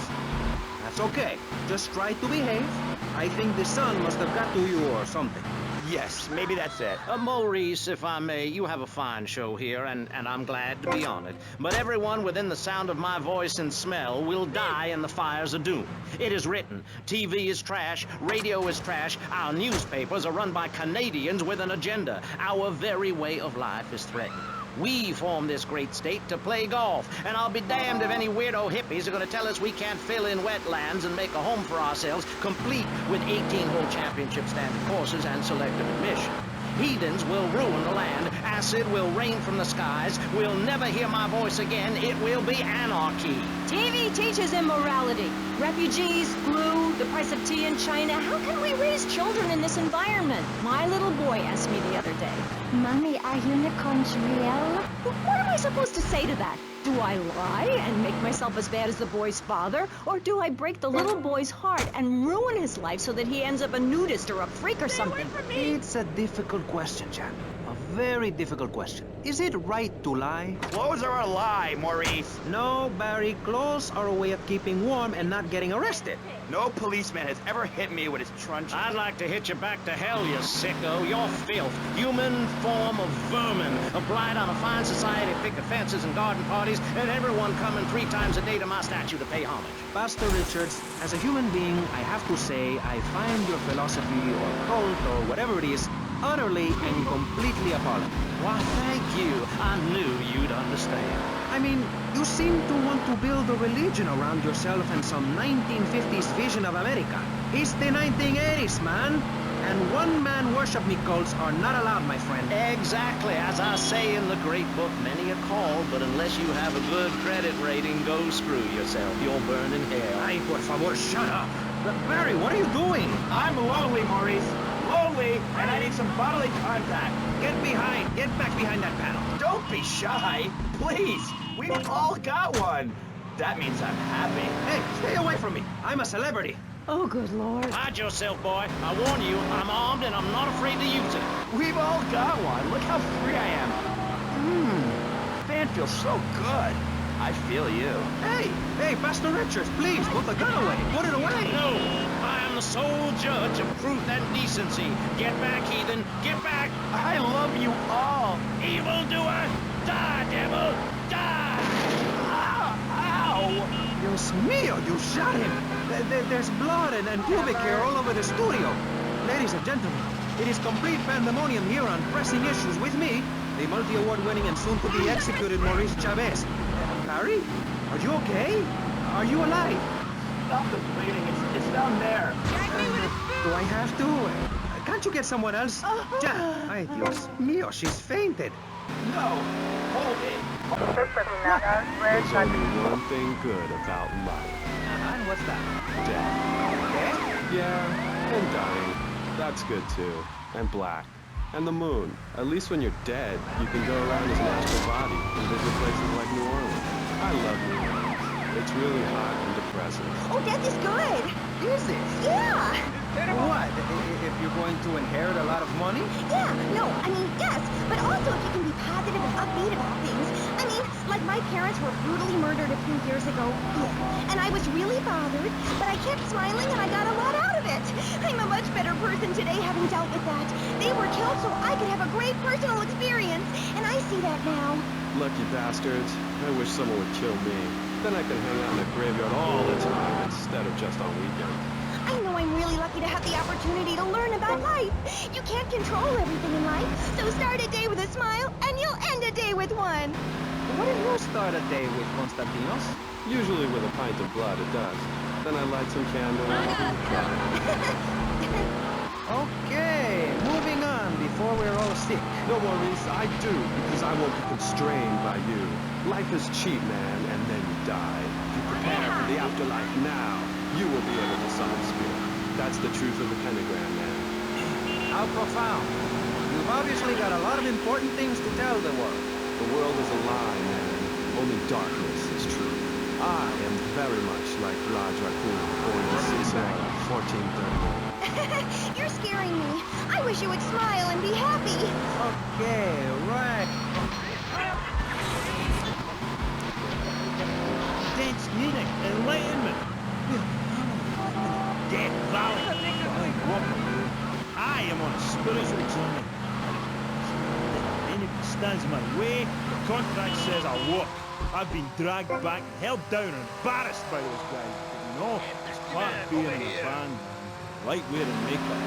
That's okay. Just try to behave. I think the sun must have got to you or something. Yes, maybe that's it. Maurice, if I may, you have a fine show here, and I'm glad to be on it. But everyone within the sound of my voice and smell will die in the fires of doom. It is written. TV is trash. Radio is trash. Our newspapers are run by Canadians with an agenda. Our very way of life is threatened. We formed this great state to play golf, and I'll be damned if any weirdo hippies are going to tell us we can't fill in wetlands and make a home for ourselves, complete with 18-hole championship standard courses and selective admission. Heathens will ruin the land. Acid will rain from the skies. We'll never hear my voice again. It will be anarchy. TV teaches immorality. Refugees, glue, the price of tea in China. How can we raise children in this environment? My little boy asked me the other day, Mommy, are unicorns real? What am I supposed to say to that? Do I lie and make myself as bad as the boy's father? Or do I break the little boy's heart and ruin his life so that he ends up a nudist or a freak or something? It's a difficult question, Jack. A very difficult question. Is it right to lie? Clothes are a lie, Maurice. No, Barry. Clothes are a way of keeping warm and not getting arrested. No policeman has ever hit me with his truncheon. I'd like to hit you back to hell, you sicko. You're filth. Human form of vermin. A blight on a fine society, picket fences and garden parties, and everyone coming 3 times a day to my statue to pay homage. Pastor Richards, as a human being, I have to say I find your philosophy or cult or whatever it is utterly and completely appalling. Why, thank you. I knew you'd understand. I mean, you seem to want to build a religion around yourself and some 1950s vision of America. It's the 1980s, man. And one-man worship me cults are not allowed, my friend. Exactly. As I say in the great book, many are called, but unless you have a good credit rating, go screw yourself. You'll burn in hell. Ay, por favor, shut up. But Barry, what are you doing? I'm lonely, Maurice. Lonely, and I need some bodily contact. Get back behind that panel. Don't be shy. Please. We've all got one. That means I'm happy. Hey, stay away from me. I'm a celebrity. Oh, good Lord. Hide yourself, boy. I warn you, I'm armed and I'm not afraid to use it. We've all got one. Look how free I am. Fan feels so good. I feel you. Hey, Pastor Richards, please, put the gun away. Put it away. No, I am the sole judge of truth and decency. Get back, heathen. Get back. I love you all. Evildoer, die, devil, die. Ow! Dios mío, you shot him. There's blood and pubic hair all over the studio. Ladies and gentlemen, it is complete pandemonium here on Pressing Issues with me, the multi-award-winning and soon-to-be executed Maurice Chavez. Barry, are you okay? Are you alive? Stop the bleeding. It's down there. Do I have to? Can't you get someone else? Jack, ay, Dios mío, she's fainted. No. Hold it. There's only one thing good about life. And what's that? Death. Yeah, and dying. That's good too. And black. And the moon. At least when you're dead, you can go around as an astral body and visit places like New Orleans. I love New Orleans. It's really hot and depressing. Oh, death is good. Is it? Yeah. What? If you're going to inherit a lot of money? Yeah, no, I mean, yes. But also if you can be positive and upbeat about things. I mean, like my parents were brutally murdered a few years ago. Yeah. And I was really bothered, but I kept smiling and I got a lot out of it. I'm a much better person today having dealt with that. They were killed so I could have a great personal experience, and I see that now. Lucky bastards. I wish someone would kill me. Then I could hang out in the graveyard all the time instead of just on weekends. I know I'm really lucky to have the opportunity to learn about life. You can't control everything in life, so start a day with a smile, and you'll end a day with one. What do you start a day with, Constantinos? Usually with a pint of blood, it does. Then I light some candles. Okay, moving on before we're all sick. No, Maurice, I do, because I won't be constrained by you. Life is cheap, man, and then you die. If you prepare for the afterlife now, you will be able to summon spirit. That's the truth of the pentagram, man. How profound. You've obviously got a lot of important things to tell the world. The world is a lie, man. Only darkness is true. I am very much like large raccoon, born in Cicero, 1431. You're scaring me. I wish you would smile and be happy. Okay, right. Dense meaning, enlightenment. Death Valley. I am on a spiritual journey. If anybody stands in my way, the contract says I'll walk. I've been dragged back, held down, and embarrassed by those guys. But you know, it's part of being in a band. Light wearing makeup.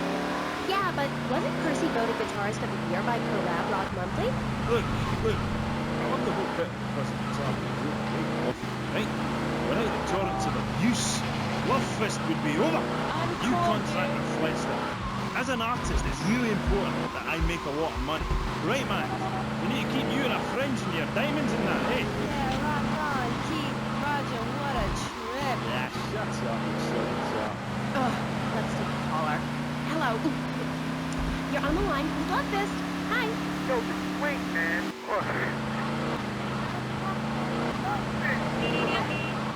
Yeah, but wasn't Percy voted Guitarist of the Year by Collab Rock Monthly? Look. I love the whole bit because of the top of the group, right? Without the torrents of abuse, Love Fist would be over. You contract reflects that. As an artist, it's really important that I make a lot of money. Right, man? We need to keep you in a fringe and your diamonds in that, eh? Yeah, rock on, Keith. Roger, what a trip. Yeah, shut up, you silly sap. Ugh, let's take a caller. Hello. You're on the line with Love Fist. Hi. Yo, just wait, man.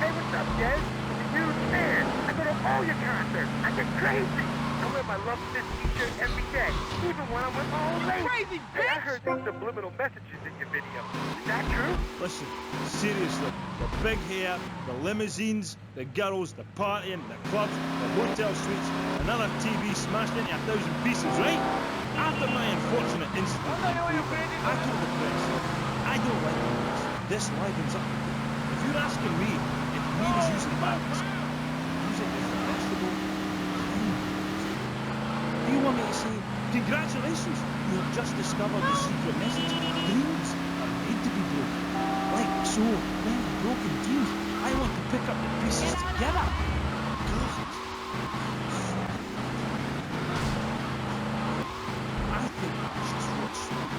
Hey, what's up, Jez? I'm a huge fan. I go to all your concerts. I get crazy. I wear my Love Fist t-shirt every day, even when I'm with my old lady. Crazy, bitch! Hey, I heard these subliminal messages in your video. Is that true? Listen, seriously, the big hair, the limousines, the girls, the partying, the clubs, the hotel suites, another TV smashed into 1,000 pieces, right? After my unfortunate incident, I told the press, I don't like this. This livens up. If you're asking me if we was using madness, music is the vegetable. Do you want me to say, congratulations, you have just discovered the secret message. Dreams are made to be broken. Like so, when broken dreams, I want to pick up the pieces together. God. I think that's just what's wrong.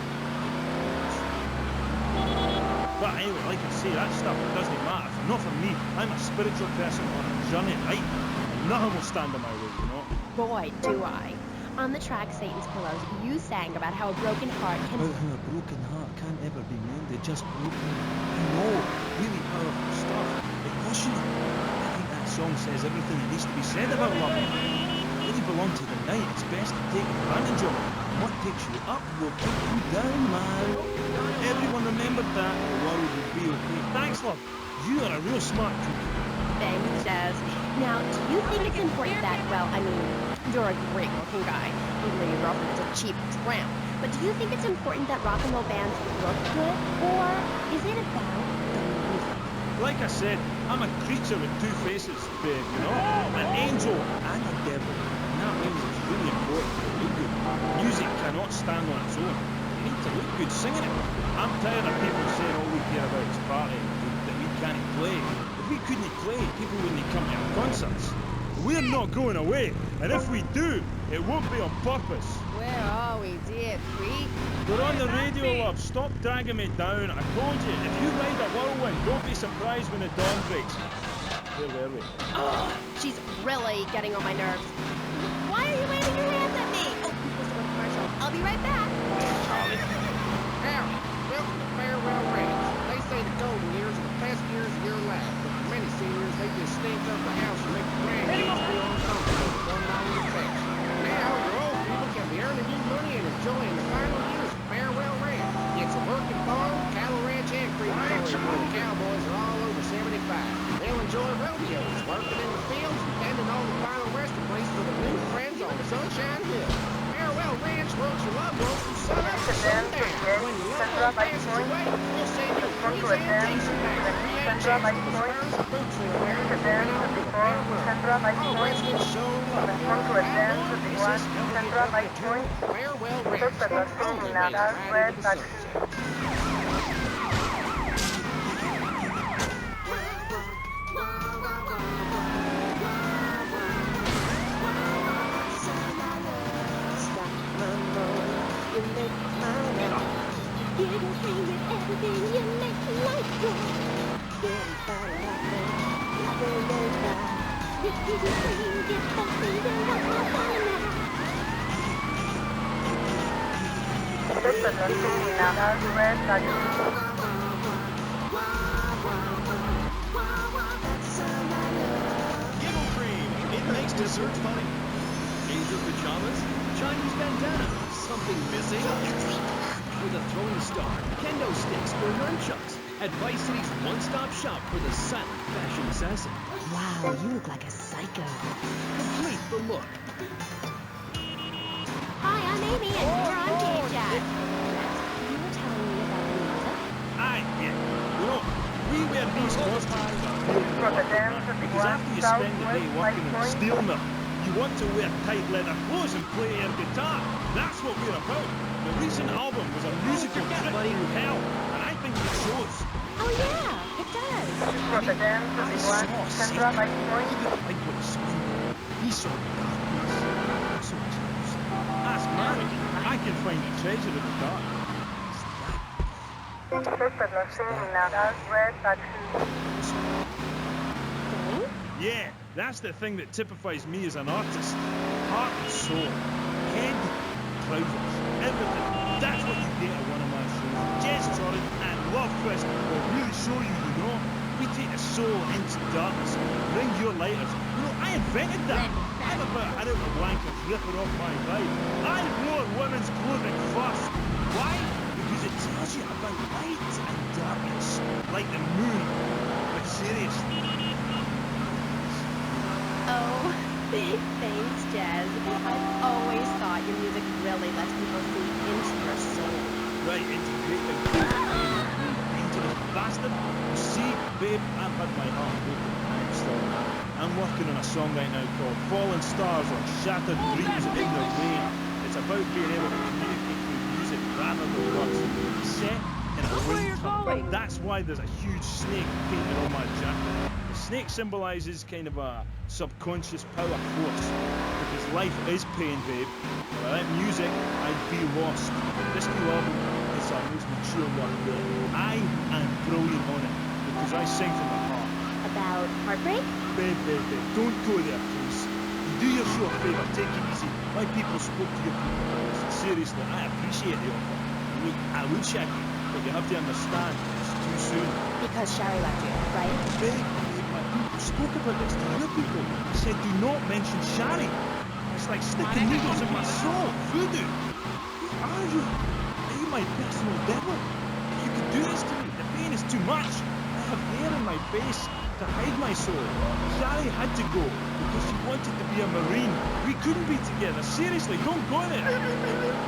But anyway, like I say, that stuff doesn't matter. Not for me. I'm a spiritual person on a journey, right? And nothing will stand in my way, you know? Boy, do I. On the track Satan's Pillows, you sang about how a broken heart can... A broken heart can't ever be mended, just broken. I know, really powerful stuff. Emotional. I think that song says everything that needs to be said about love. When you belong to the night, it's best to take advantage of it. What takes you up will take you down, man. Everyone remembered that, the world would be okay. Thanks, love. You are a real smart cookie. Thanks, Jazz. Now, do you think it's important that, well, I mean, you're a great-looking guy, even though your girlfriend is a cheap tramp, but do you think it's important that rock and roll bands look good, or is it about the music? Like I said, I'm a creature with two faces, babe, you know? An angel and a devil. And that means it's really important to look good. Music cannot stand on its own. You need to look good singing it. I'm tired of people saying all we care about is partying, that we can't play. If we couldn't play, people wouldn't come to our concerts. We're not going away, and if we do, it won't be on purpose. Where are we, dear freak? We're on the radio, love. Stop dragging me down. I told you, if you ride a whirlwind, don't be surprised when the dawn breaks. Where were we? Ugh, she's really getting on my nerves. Why are you waving your hands at me? Oh, I'm supposed to go to commercial. I'll be right back. Howdy, welcome to Farewell Ranch. They say the golden years are the best years of your life, but for many seniors, they just stink up the house and make the grandkids feel uncomfortable with unknown effects. Now, your old people can be earning you money and enjoying the final years of Farewell Ranch. It's a working farm, cattle ranch, and crematory where the cowboys are all over 75. They'll enjoy rodeos, working in the fields, and pending all the final resting places for the new friends on Sunshine Hill. Farewell Ranch works your loved ones from sun up to sundown. When your loved one passes away, we'll send you a presentation back. Create checks for the spurs and boots we are wearing as we went out for the farewell. All residents show love. This is Farewell Ranch. Only made right into the sunset. desserts, buddy? Asian pajamas? Chinese bandana? Something missing? With a throwing star, kendo sticks, or nunchucks. At Vice City's one-stop shop for the silent fashion assassin. Wow, you look like a psycho. Complete the look. Hi, I'm Amy, and you're on K-Chat. You were telling me about the music? Aye, yeah. You know, we wear these costumes because after you spend the day working in a steel mill, you want to wear tight leather clothes and play air guitar. That's what we're about. The recent album was a musical trip through hell, and I think it shows. Oh, yeah, it does. I saw Satan. I didn't like what he saw. He saw darkness. I saw Jesus. Ask Mary. I can find a treasure in the dark. Yeah, that's the thing that typifies me as an artist. Heart and soul. Head, trousers, everything. That's what you get at one of my shows. Jazz Torrent and Love Fest will really show you, you know. We take the soul into darkness. Bring your lighters. You know, I invented that. I'm about out of blankets ripping off my vibe. I wore women's clothing first. Why? Because it tells you about light and darkness. Like the moon. But seriously. Oh, thanks, Jazz. I've always thought your music really lets people see into your soul. Right, into great big dangerous bastard. You see, babe, I've had my heart broken. I'm working on a song right now called Fallen Stars on Shattered Dreams in the Rain. It's about being able to communicate through music rather than words. Set in a wind. That's why there's a huge snake painted on my jacket. The snake symbolises kind of a subconscious power force. Because life is pain, babe. Without music, I'd be lost. This new album is our most mature work yet. I am brilliant on it because I sing from the heart. About heartbreak? Babe, don't go there, please. You do yourself a favour, take it easy. My people spoke to your people about this. Seriously, I appreciate the offer. Look, I will check you, but you have to understand, it's too soon. Because Shari left you, right? Babe, my people spoke about this to your people. They said, do not mention Shari. It's like sticking needles in my soul. Voodoo. Who are you? Are you my personal devil? You could do this to me. The pain is too much. I have hair in my face to hide my soul. Shari had to go because she wanted to be a Marine. We couldn't be together. Seriously, don't go there.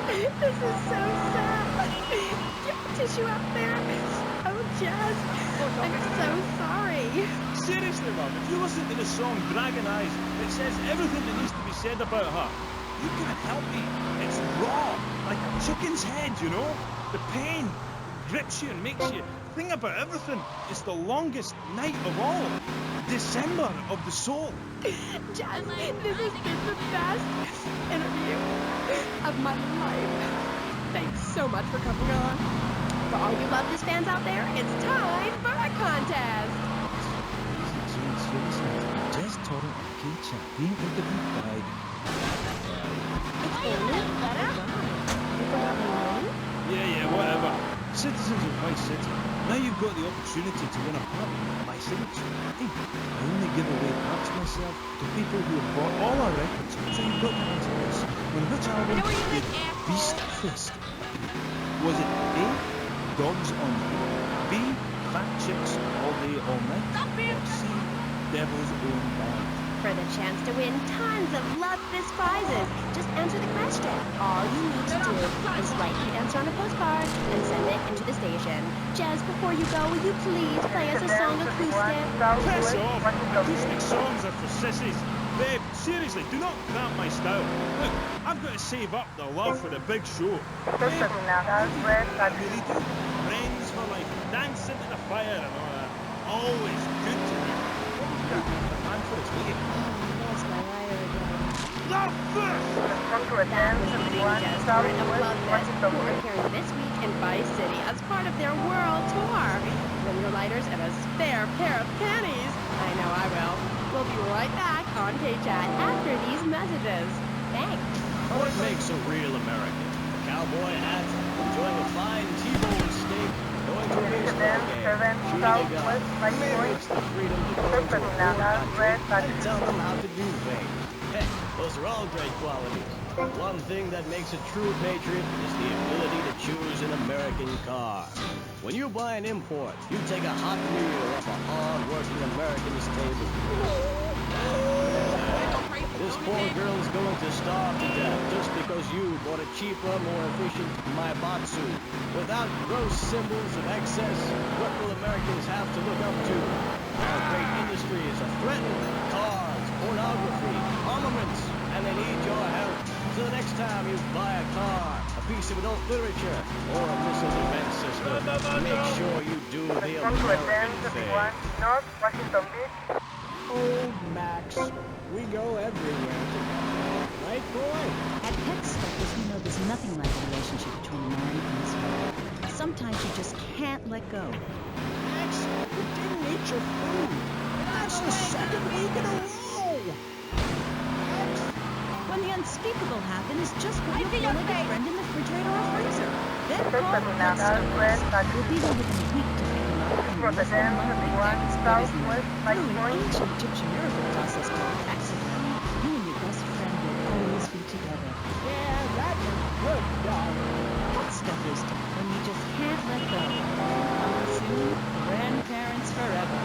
This is so sad. Do you have tissue out there? Oh, Jazz, I'm so sorry. Seriously, love, if you listen to the song Dragon Eyes, it says everything that needs to be said about her. You can't help me. It's raw, like a chicken's head, you know? The pain grips you and makes you think about everything. It's the longest night of all. December of the soul. Jazz, this has been the best interview of my life. Thanks so much for coming on. For all you Love This fans out there, it's time for a contest. You're listening to Jazz Torrent and K-Chat being interviewed by... It's Amy. You forgot my name? Yeah, whatever. Citizens of Vice City. Now you've got the opportunity to win a part in my signature. Hey, I only give away parts myself to people who have bought all our records. So you've got to answer this. On which album did Beast Fist? Was it A, Dogs on the B, Fat Chicks All Day All Night? Or C, Devil's Own Band? For the chance to win tons of Love This prizes, just answer the question. All you need to do is write the answer on a postcard and send it into the station. Jazz, before you go, will you please play us a song acoustic? Piss off! Acoustic songs are for sissies. Babe, seriously, do not cramp my style. Look, I've got to save up the love for the big show. Babe, I really do. Friends for life, dancing to the fire and all that. Always good to me. The man for his way. That's my writer again. Love first! That was amazing, Jazz Torrent of Love This, who are appearing this week in Vice City as part of their world tour. Bring your lighters and a spare pair of panties. I know I will. We'll be right back on K-Chat after these messages. Thanks. What makes a real American? A cowboy hat, enjoying a fine T-bone steak, going to a baseball game, shooting a gun. Maybe it's the freedom to go to a foreign country and tell them how to do things. Heck, those are all great qualities. One thing that makes a true patriot is the ability to choose an American car. When you buy an import, you take a hot meal off a hard-working American's table. This poor girl is going to starve to death just because you bought a cheaper, more efficient Maibatsu. Without gross symbols of excess, what will Americans have to look up to? Our great industries are threatened. Cars, pornography, armaments, and they need your help. So the next time you buy a car, a piece of adult literature, or a missile defense system, make sure you do the American thing. North Washington Beach. Oh, Max, we go everywhere together. Right, boy? At Pet Stuffers, we know there's nothing like a relationship between a man and his dog. Sometimes you just can't let go. Max, you didn't eat your food. That's the second week in a row. When the unspeakable happens, just put your four-legged friend in the refrigerator or freezer. Then call Pet Stuffers. We'll be there within a week to pick him up and leave him monthly. There is an ancient Egyptian miracle process called taxidermy. You and your best friend will always be together. Yeah, that's a good dog. Pet Stuffers, when you just can't let go. Coming soon, grandparents forever.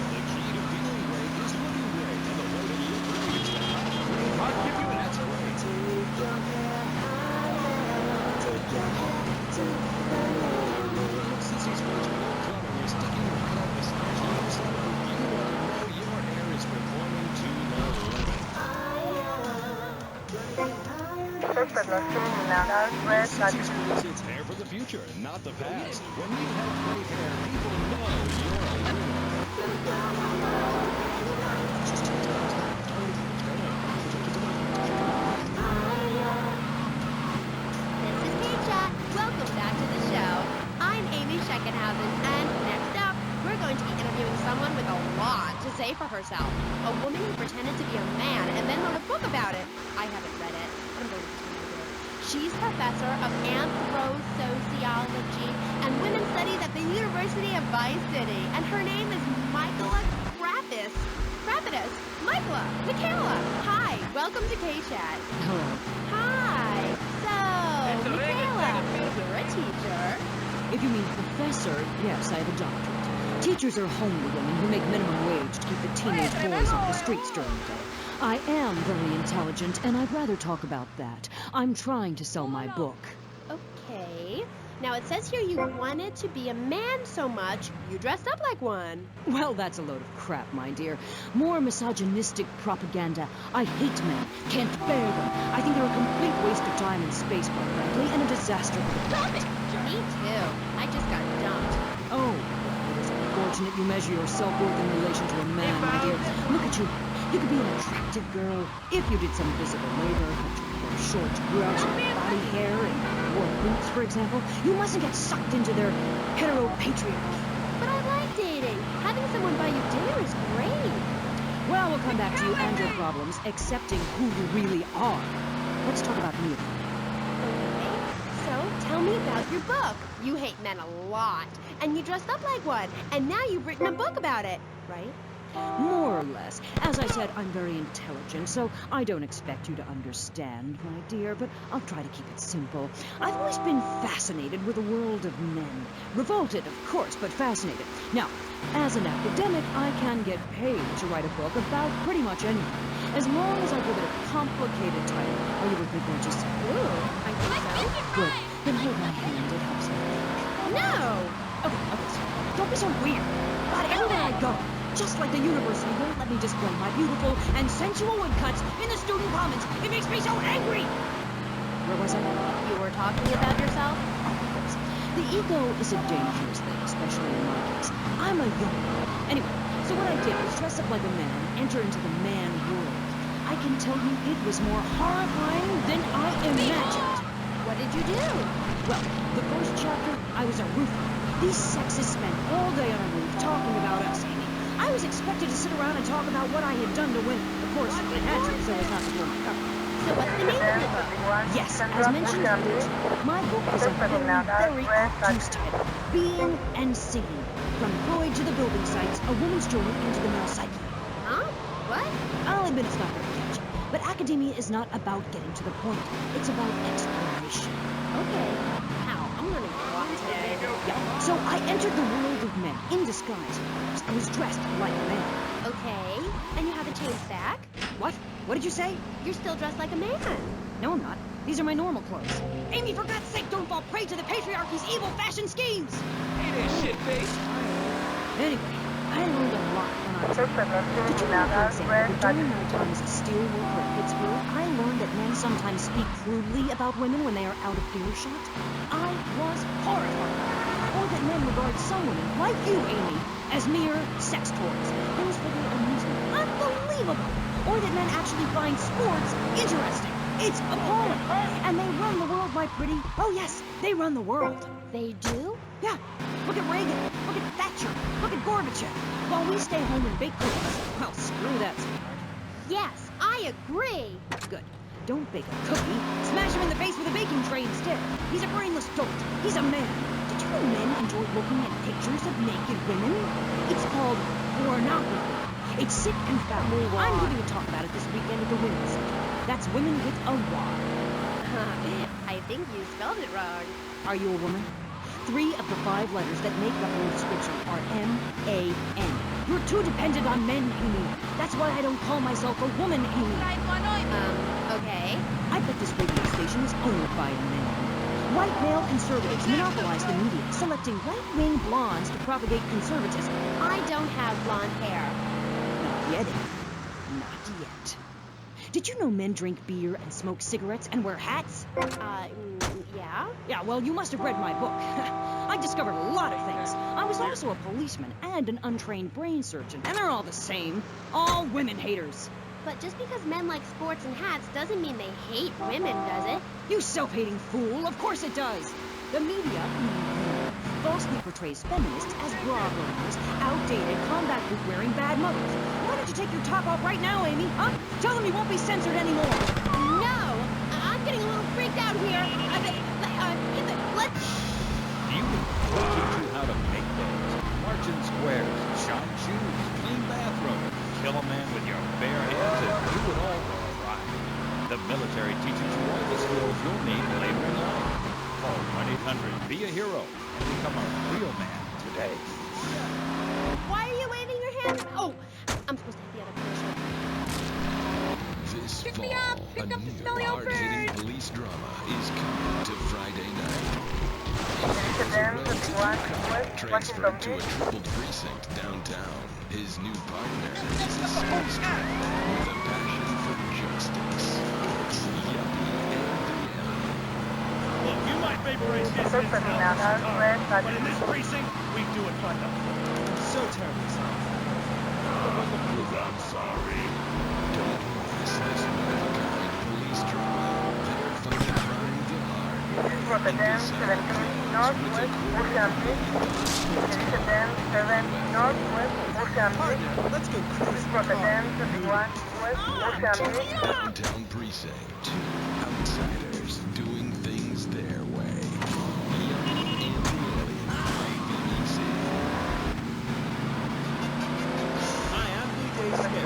The key to feeling great is looking great, and the way to look great is to have great. I'll give you that's great. Cincy Sports Plumbing is sticking right up beside you. So you want to know your hair is performing to the limit. Cincy Sports, it's hair for the future, not the past. When you have great hair, people know you're a winner. This is Chat. Welcome back to the show. I'm Amy Scheckenhausen, and next up, we're going to be interviewing someone with a lot to say for herself. A woman who pretended to be a man and then wrote a book about it. I haven't read it, but I'm going to read it. She's professor of anthro-sociology and women's studies at the University of Vice City, and her name is Michaela Krapitis. Michaela, hi, welcome to K-Chat. Hello. Hi. So, Michaela, you're a teacher. If you mean professor, yes, I have a doctorate. Teachers are homely women who make minimum wage to keep the teenage boys off the streets during the day. I am very intelligent, and I'd rather talk about that. I'm trying to sell my book. Okay. Now, it says here you wanted to be a man so much, you dressed up like one. Well, that's a load of crap, my dear. More misogynistic propaganda. I hate men. Can't bear them. I think they're a complete waste of time and space, quite frankly, and a disaster for the planet. Me too. I just got dumped. Oh, well, it is unfortunate you measure your self-worth in relation to a man, my dear. Look at you. You could be an attractive girl if you did some physical labor, cut your hair short, grew out some body hair, and wore boots, for example. You mustn't get sucked into their hetero-patriarchy. But I like dating. Having someone buy you dinner is great. Well, we'll come back to you and your problems, accepting who you really are. Let's talk about me. Okay. So, tell me about your book. You hate men a lot, and you dressed up like one, and now you've written a book about it, right? More or less. As I said, I'm very intelligent, so I don't expect you to understand, my dear, but I'll try to keep it simple. I've always been fascinated with the world of men. Revolted, of course, but fascinated. Now, as an academic, I can get paid to write a book about pretty much anything, as long as I give it a complicated title. Are you with me, gorgeous? Ooh, I think so. Good. Then hold my hand. It helps me. No! Okay, so don't be so weird. But everywhere I go, just like the university won't let me display my beautiful and sensual woodcuts in the student commons. It makes me so angry! Where was I? You were talking about yourself? Of course. The ego is a dangerous thing, especially in my case. I'm a young girl. Anyway, so what I did was dress up like a man, enter into the man world. I can tell you it was more horrifying than I imagined. What did you do? Well, the first chapter, I was a roofer. These sexists spent all day on a roof talking about us, Amy. I was expected to sit around and talk about what I had done to women. Of course, I had to, so as not to blow my cover. So what's the name of your book? Yes, as mentioned earlier, my book is a very obtuse title, Being and Seeing. From Freud to the building sites, a woman's journey into the male psyche. Huh? What? I'll admit it's not very catchy, but academia is not about getting to the point. It's about exploration. Okay. Wow, I'm learning a lot today. Yeah, so I entered the world of men in disguise. I was dressed like a man. Okay. And you haven't changed back? What? What did you say? You're still dressed like a man. No, I'm not. These are my normal clothes. Amy, for God's sake, don't fall prey to the patriarchy's evil fashion schemes! Hey there, shitface. Anyway, I learned a lot when I was young. Did you know, for example, that during my time as a steel worker at Pittsburgh, I learned that men sometimes speak crudely about women when they are out of earshot? I was horrified. Or that men regard some women, like you, Amy, as mere sex toys, things for their amusement. Unbelievable! Or that men actually find sports interesting. It's appalling. And they run the world, my pretty. Oh, yes, they run the world. They do? Yeah. Look at Reagan. Look at Thatcher. Look at Gorbachev. While we stay home and bake cookies. Well, screw that, sweetheart. Yes, I agree. Good. Don't bake a cookie. Smash him in the face with a baking tray instead. He's a brainless dolt. He's a man. Did you know men enjoy looking at pictures of naked women? It's called pornography. It's sick and foul. I'm giving a talk about it this weekend at the Women's Center. That's women with a Y. I think you spelled it wrong. Are you a woman? 3 of the 5 letters that make up your description are M-A-N. You're too dependent on men, Amy. That's why I don't call myself a woman, Amy. Okay. I bet this radio station is owned by a man. White male conservatives monopolize the media, selecting right-wing blondes to propagate conservatism. I don't have blonde hair. Not yet, Amy. Not yet. Did you know men drink beer and smoke cigarettes and wear hats? Yeah? Yeah, well, you must have read my book. I discovered a lot of things. I was also a policeman and an untrained brain surgeon, and they're all the same. All women haters. But just because men like sports and hats doesn't mean they hate women, does it? You self-hating fool. Of course it does. The media, falsely portrays feminists as bra burners, outdated, combat boot-wearing bad mothers. Why don't you take your top off right now, Amy? Huh? Tell them you won't be censored anymore. No! I'm getting a little freaked out here. Let's... You will teach you how to make beds, march in squares, shine shoes, clean bathrooms, kill a man with your bare hands, and do it all while alive. The military teaches you all the skills you'll need later in life. Call 1-800-BE A HERO and become a real man today. Why are you waving your hand? Oh, I'm supposed to hit the other person. This Pick fall, me up! a Pick up the new smelly old hard-hitting bird! police drama is coming to Friday night. Transferred to a troubled precinct downtown, his new partner is a seamstress with a passion for justice. It's Yuppie and DM. Look, you might vaporize his but in this precinct, we do it by the foot. I'm so terribly sorry. I'm sorry. Don't miss this one-of-a-kind police drama. They're fighting crime the hard way. Northwest, Partner, let's go cruise the Downtown precinct. 2 outsiders doing things their way. Yuppie and the Alien on BBC. Hi, I'm DJ Smith,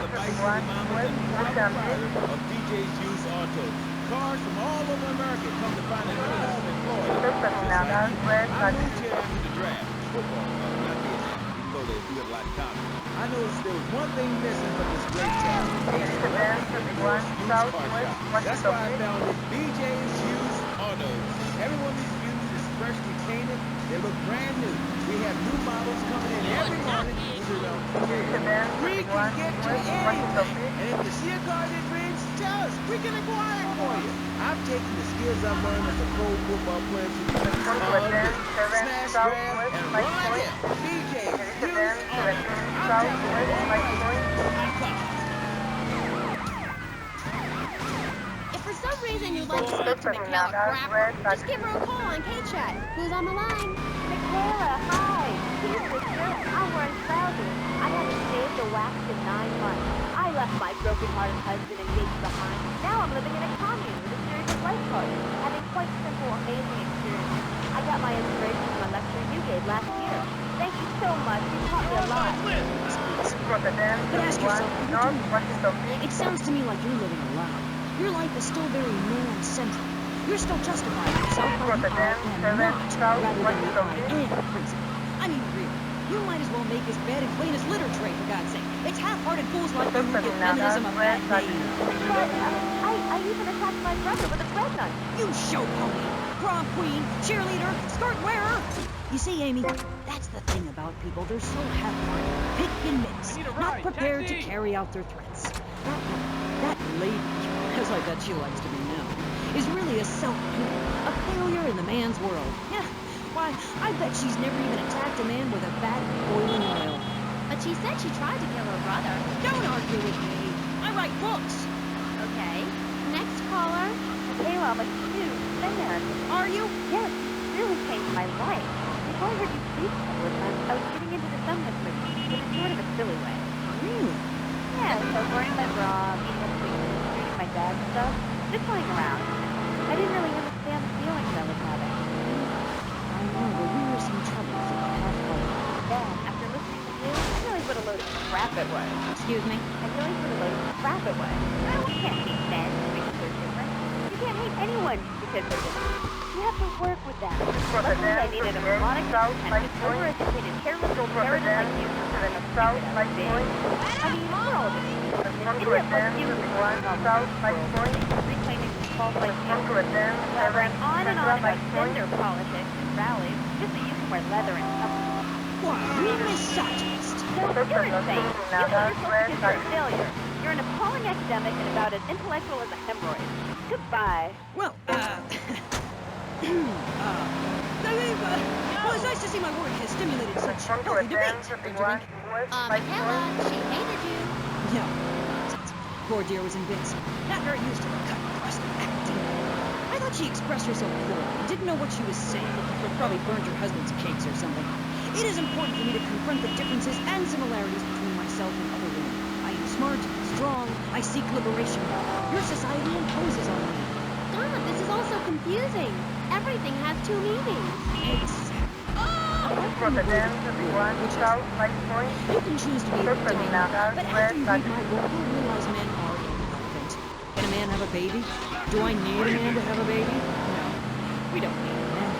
the vice mama and proprietor of DJ's Used Autos. Cars from all over America come to find a new home in Florida. I moved here after the draft. Football, not Vietnam, even though they do it like comedy. I noticed there was one thing missing from this great town. That's why I founded BJ's Used Autos. Every one of these views is freshly painted. They look brand new. We have new models coming in every morning. We can get you anything. And if you see a car that reads, tell us. We can acquire it for you. I've taken the skills I've learned as a pro football player to smash, grab, and run ahead. BJ's Used Autos. I'm taking it all. If for some reason you'd like to speak to Michaela Crapper, just give her a call on K-Chat. Who's on the line? Michaela, hi. Dear sister, I'm wearing trousers. I haven't shaved or waxed in 9 months. I left my broken-hearted husband and baby behind. Now I'm living in a commune with a series of lifeguards, having quite simple, amazing experiences. I got my inspiration from a lecture you gave last year. Thank you so much. You taught me a lot. But ask yourself, what are you doing? It sounds to me like you're living a lie. Your life is still very man-centric. You're still justifying yourself by the I am not rather than the I am principle. I mean, really, you might as well make his bed and clean his litter tray, for God's sake. It's half-hearted fools like you who give feminism a bad name. But I even attacked my brother with a bread knife. You show pony, prom queen, cheerleader, skirt wearer. You see, Amy, that's the thing about people. They're so half-hearted, pick and mix, not prepared to carry out their threats. That lady, as I bet she likes to be known, is really a self-hater, a failure in the man's world. Yeah, why, I bet she's never even attacked a man with a vat of boiling oil. But she said she tried to kill her brother. Don't argue with me. I write books. Okay. Next caller. Hey-Rom, it's you, Sam. Are you? Yes, you really changed my life. Before I heard you speak a couple of times, I was getting into the feminist movement in a sort of a silly way. Really? Yeah, so wearing my bra, being a queen, treating my dad and stuff, just playing around. I didn't really understand the feelings I was having. I know, but we were some trouble for the half-hearted. Then, after listening to you, I realized what a load of crap it was. Excuse me? I realized what a load of crap it was. You can't hate men because they're different. You can't hate anyone because they're different. You have to work with them. Luckily, I needed a moronic, independent, overeducated, careless old parrot like you to turn a proud like me. I mean, we're all different. Idiots like you who are proud like me, reclaiming false like you. However, I'm on and on about gender politics and rallies, just so you can wear leather and stuff. Why, you misogynist. No, you're insane. You tell yourself because you're a failure. You're an appalling academic and about as intellectual as a hemorrhoid. Goodbye. Well, well, it's nice to see my work has stimulated such healthy debate. Don't you think? Michaela, she hated you. No, nonsense. Poor dear was invincible. Not very used to the cut and thrust of academia. I thought she expressed herself poorly. Didn't know what she was saying. Probably burned her husband's cakes or something. It is important for me to confront the differences and similarities between myself and other women. I am smart, strong, I seek liberation. Your society imposes on me. God, this is all so confusing. Everything has two meanings. Exactly. You can choose to be a victim, but after you read my book, you'll realize men are irrelevant. Can a man have a baby? Do I need a man to have a baby? No, we don't need men.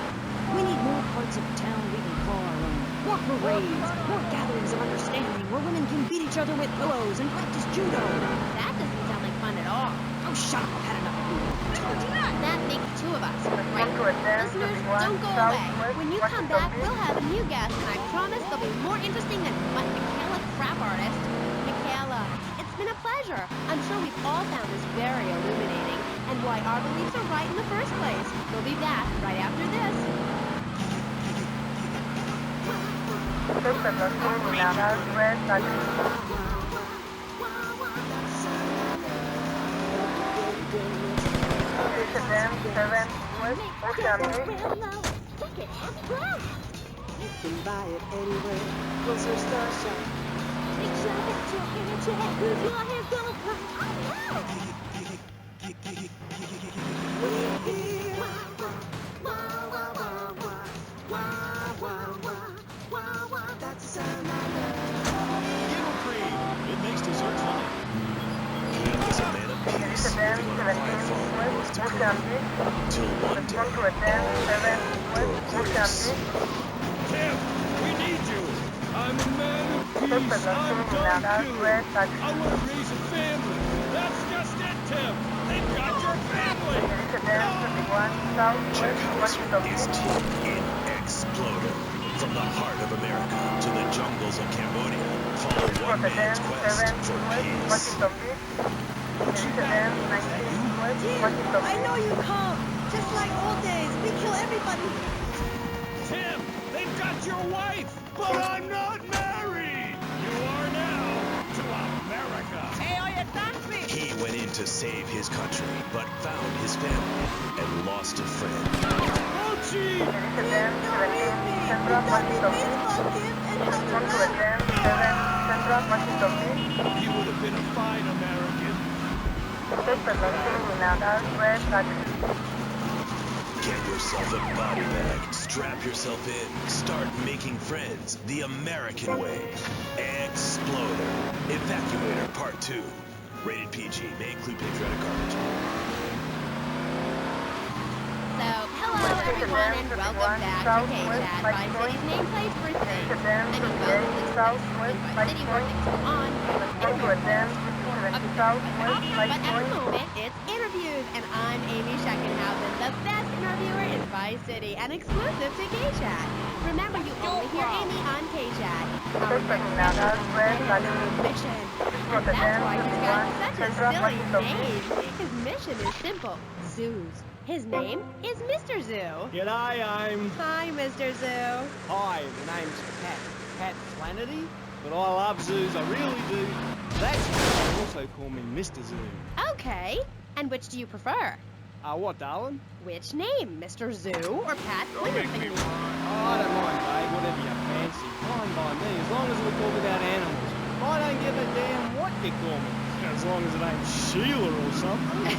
We need more parts of town we can call our own. More parades, more gatherings of understanding where women can beat each other with pillows and practice judo. That doesn't sound like fun at all. Oh, shut up. I've had enough of you. That makes two of us. Right. Listeners, don't go away. When you come back, we'll have a new guest, and I promise they'll be more interesting than my Michaela crap artist. Michaela, it's been a pleasure. I'm sure we've all found this very illuminating, and why our beliefs are right in the first place. We'll be back right after this. You can buy it anywhere. Close your star shop. Make sure that your hair check. Who's your hair gonna fly? That's the sound I love. Give her cream. It makes dessert funny. He was a man of peace, living on a quiet farm in North Dakota. Till one day, all hell broke loose. Tim, we need you. I'm a man of peace. I'm done killing. I want to raise a family. That's just it, Tim. They've got your family. Check House is Team Exploder. From the heart of America to the jungles of Cambodia, follow one man's quest for peace. I know you come. Just like old days, we kill everybody. Tim, they've got your wife, but I'm not married. You are now to America. Hey, oye, taxi. He went in to save his country, but found his family and lost a friend. Ochi! He would have been a fine American. Get yourself a body bag, strap yourself in, start making friends the American way. Exploder. Evacuator Part 2. Rated PG. May include patriotic garbage. So, hello everyone and welcome back to K-Chat, Vice City's nameplate for things. I mean, well, in Vice City where things go on, but at the moment, it's interviews, and I'm Amy Scheckenhausen, the best interviewer in Vice City, and exclusive to K-Chat. Remember, you only hear Amy on K-Chat. Our mission. And that's why he's got such a silly name. His mission is simple. Zoos. His name is Mr. Zoo. G'day, Aim. Hi, Mr. Zoo. Hi, the name's Pat Flannery, but I love zoos, I really do. That's why they also call me Mr. Zoo. Okay. And which do you prefer? What, darling? Which name, Mr. Zoo or Pat Flannery? Oh, I don't mind, babe, whatever you fancy. Fine by me, as long as we talk about animals. I don't give a damn what you call me, as long as it ain't Sheila or something.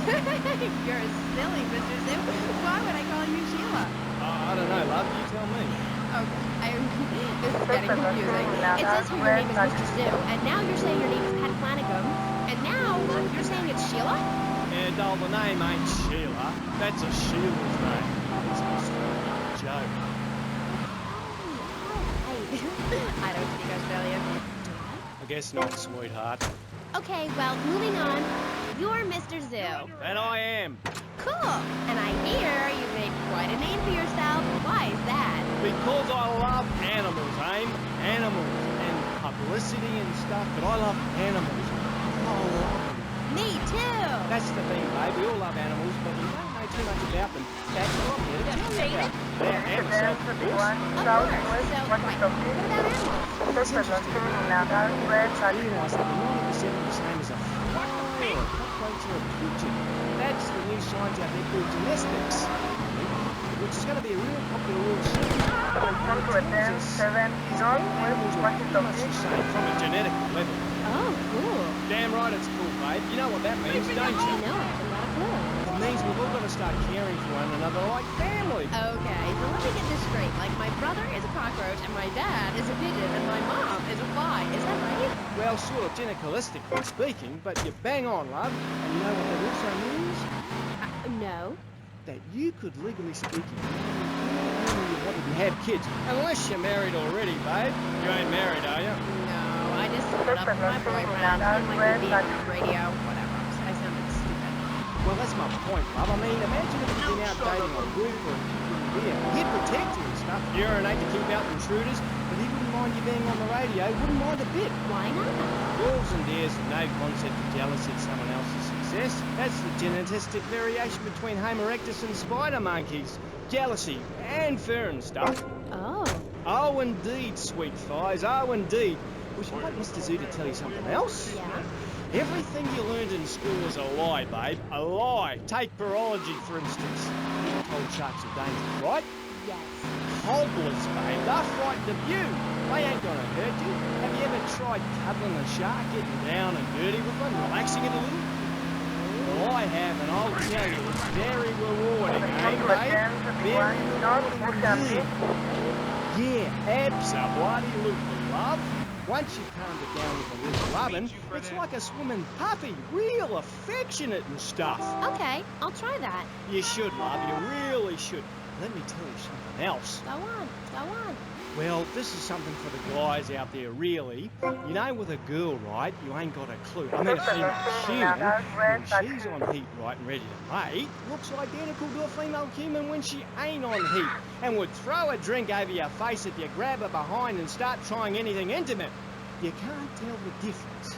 You're silly, Mr. Zoo. Why would I call you Sheila? I don't know, love, you tell me. Okay, this is getting confusing. It says here your name is Mr. Zoo, and now you're saying your name is Pat Flanagan, and now you're saying it's Sheila? Yeah, doll, the name ain't Sheila. That's a Sheila's name. It's an Australian joke. I don't speak Australian. I guess not, sweetheart. Okay, well, moving on. You're Mr. Zoo. And I am. Cool. And I hear you've made quite a name for yourself. Why is that? Because I love animals, Aim. Animals and publicity and stuff, but I love animals. I love them. Me too. That's the thing, babe. We all love animals, but we don't know too much about them. That's what I'm here to tell you about. And myself, of course. So, right. What about animals? It's interesting. You realise that 90% of the same as a fucking or a cockroach or a pigeon. That's the new science out there called domestics, which is going to be a real popular world soon. Animals are pretty much the same from a genetic level. Oh, cool. Damn right it's cool, babe. You know what that means, don't you? I know, I've got a clue. It means we've all got to start caring for one another like family. Okay, so let me get this straight. Like, my brother is a cockroach, and my dad is a pigeon, and my mom is a fly. Is that right? Well, sort of genicalistically speaking, but you bang on, love. And you know what that also means? No. That you could, legally speaking, only you wanted to have kids. Unless you're married already, babe. You ain't married, are you? No, I just split up with my boyfriend. I'm like being on the radio, whatever. I sounded stupid. Well, that's my point, love. I mean, imagine if you've been out dating a wolf or a bear. He'd protect you and stuff, urinate to keep out intruders, but he wouldn't mind you being on the radio. Wouldn't mind a bit. Why not? Wolves and deers have no concept of jealousy at someone else's success. That's the genetistic variation between Homo erectus and spider monkeys. Jealousy and fur and stuff. Oh. Oh, indeed, sweet thighs. Oh, indeed. Would you like Mr. Zoo to tell you something else? Yeah? Everything you learned in school is a lie, babe. A lie. Take virology, for instance. You were told sharks are dangerous, right? Yes. Hogwarts, babe. They're frightened of you. They ain't gonna hurt you. Have you ever tried cuddling a shark, getting down and dirty with one, relaxing it a little? Well, I have, and I'll tell you, it's very rewarding, eh, babe? Very rewarding indeed. Yeah, absolutely, love. Once you've calmed it down with a little loving, it's like a swimming puppy, real affectionate and stuff. Okay, I'll try that. You should, love, you really should. Let me tell you something else. Go on, go on. Well, this is something for the guys out there, really. You know, with a girl, right, you ain't got a clue. I mean, a female human, when she's on heat, right, and ready to mate, looks identical to a female human when she ain't on heat, and would throw a drink over your face if you grab her behind and start trying anything intimate. You can't tell the difference.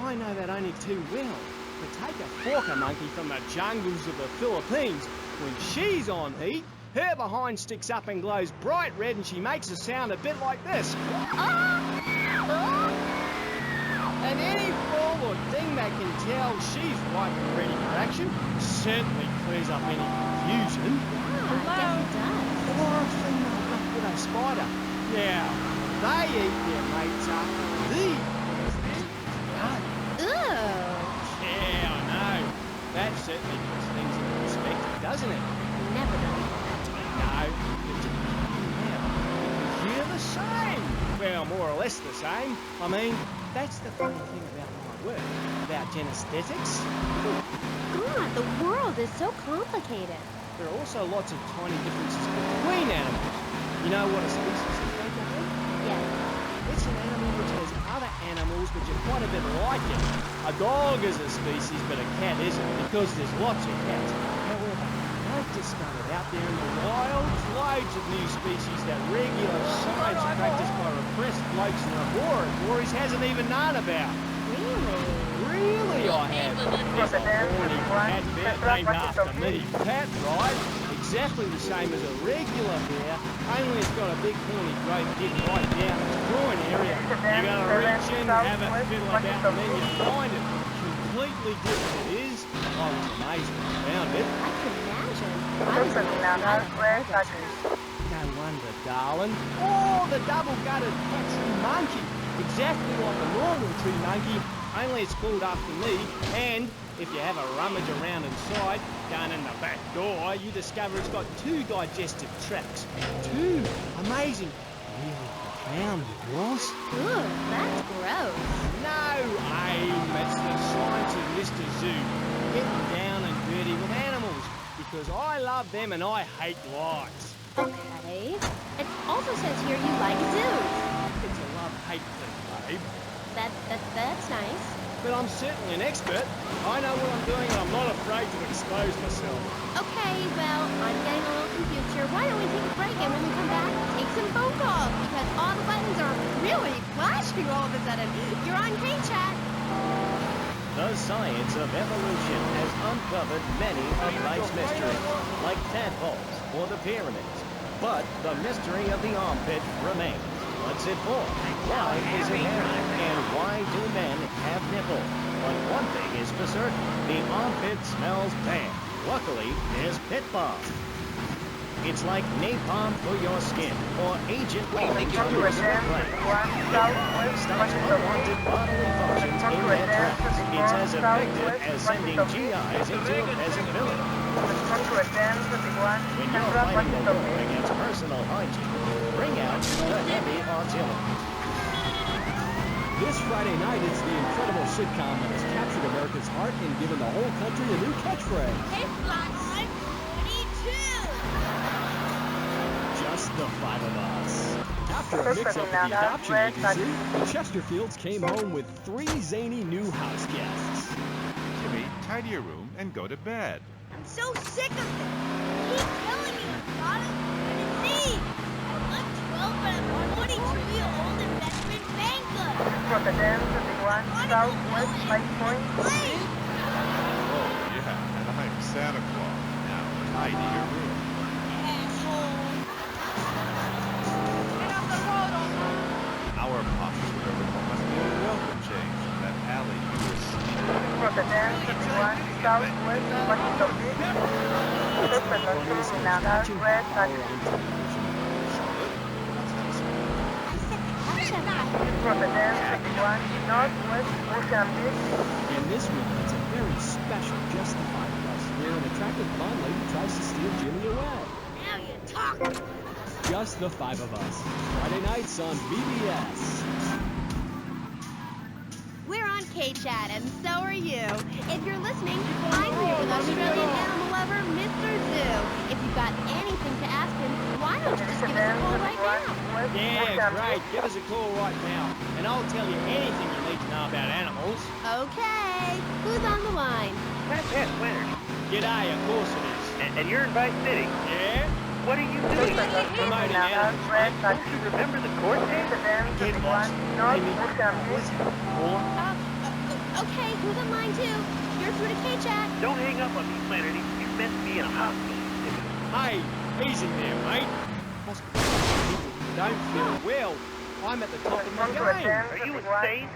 I know that only too well. But take a forker monkey from the jungles of the Philippines. When she's on heat, her behind sticks up and glows bright red, and she makes a sound a bit like this. And any fool or thing that can tell she's ripe and ready for action certainly clears up any confusion. Yeah, I guess it does. Or a female black widow spider. Now, they eat their mates up these. Ew. Yeah, I know. That certainly puts things into perspective, doesn't it? Never done it. No, it's now because you're the same. Well, more or less the same. I mean, that's the funny thing about my work, about genesthetics. God, the world is so complicated. There are also lots of tiny differences between animals. You know what a species is, don't you? Yes. It's an animal which has other animals which are quite a bit like it. A dog is a species, but a cat isn't, because there's lots of cats. However, I've discovered out there in the wild loads of new species that regular science practiced by repressed blokes in laboratories hasn't even known about. Really, I have. There's a horny cat bear named after me. Pat, right? Exactly the same as a regular bear, only it's got a big horny growth dick right down its groin area. You gotta reach in, have it fiddle about, and then you find it. Completely different it is. I was amazed when I found it. I can imagine. I was amazed. No wonder, darling. Oh, the double-gutted tree monkey. Exactly like a normal tree monkey, only it's called after me. And if you have a rummage around inside, down in the back door, you discover it's got 2 digestive tracts. 2. Amazing. Really profound it was. Ooh, that's gross. No aim. It's the science of Mr. Zoo. Getting down and dirty with animals. Because I love them and I hate lies. Okay. It also says here you like zoos. It's a love-hate thing, babe. That's nice. But I'm certainly an expert. I know what I'm doing and I'm not afraid to expose myself. Okay, well, I'm getting a little confused here. Why don't we take a break and when we come back, take some phone calls? Because all the buttons are really flashing all of a sudden. You're on K-Chat. The science of evolution has uncovered many of life's mysteries, like tadpoles or the pyramids. But the mystery of the armpit remains. What's it for? Why is it hairy? And why do men have nipples? But one thing is for certain, the armpit smells bad. Luckily, there's Pit Bomb. It's like napalm for your skin, or Agent Leaving under a plane. It stops unwanted bodily functions in their tracks. It's as effective as sending GIs into a peasant village. When you're fighting the war against personal hygiene, bring out the heavy artillery. This Friday night, it's the incredible sitcom that has captured America's heart and given the whole country a new catchphrase. Hey, Flatline, 42! Just the 5 of us. After a mix-up with the adoption agency, the Chesterfields came home with 3 zany new house guests. Jimmy, tidy your room and go to bed. I'm so sick of it. Keep killing me, Ricardo. What is he? I'm 12, but I'm a 42-year-old investment banker. Oh, yeah, and I'm Santa Claus. Now, tidy your room. Our pockets were overcome must be a welcome change from that alley you were sleeping And this week, it's a very special Just the 5 of Us, where an attractive blonde lady tries to steal Jimmy away. Now you're talking. Just the 5 of Us. Friday nights on BBS. We're on K-Chat, and so are you. If you're listening, I'm here with Australian animal lover, Mr. Zoo. If you've got anything to ask him, why don't you just give us a call right now? Yeah, great. Give us a call right now, and I'll tell you anything you need to know about animals. Okay. Who's on the line? That's Leonard. G'day, of course it is. And you're in Vice City. Yeah? What are you doing? Promoting animals, mate. Don't you remember the court case? Get lost. Maybe. Or? Okay, who's on line too? You're through to K-Chat. Don't hang up on me, Leonard. You meant to be in a hospital. Hey, easy there, mate. Hospital people who don't feel well. I'm at the top of my game. Are you insane?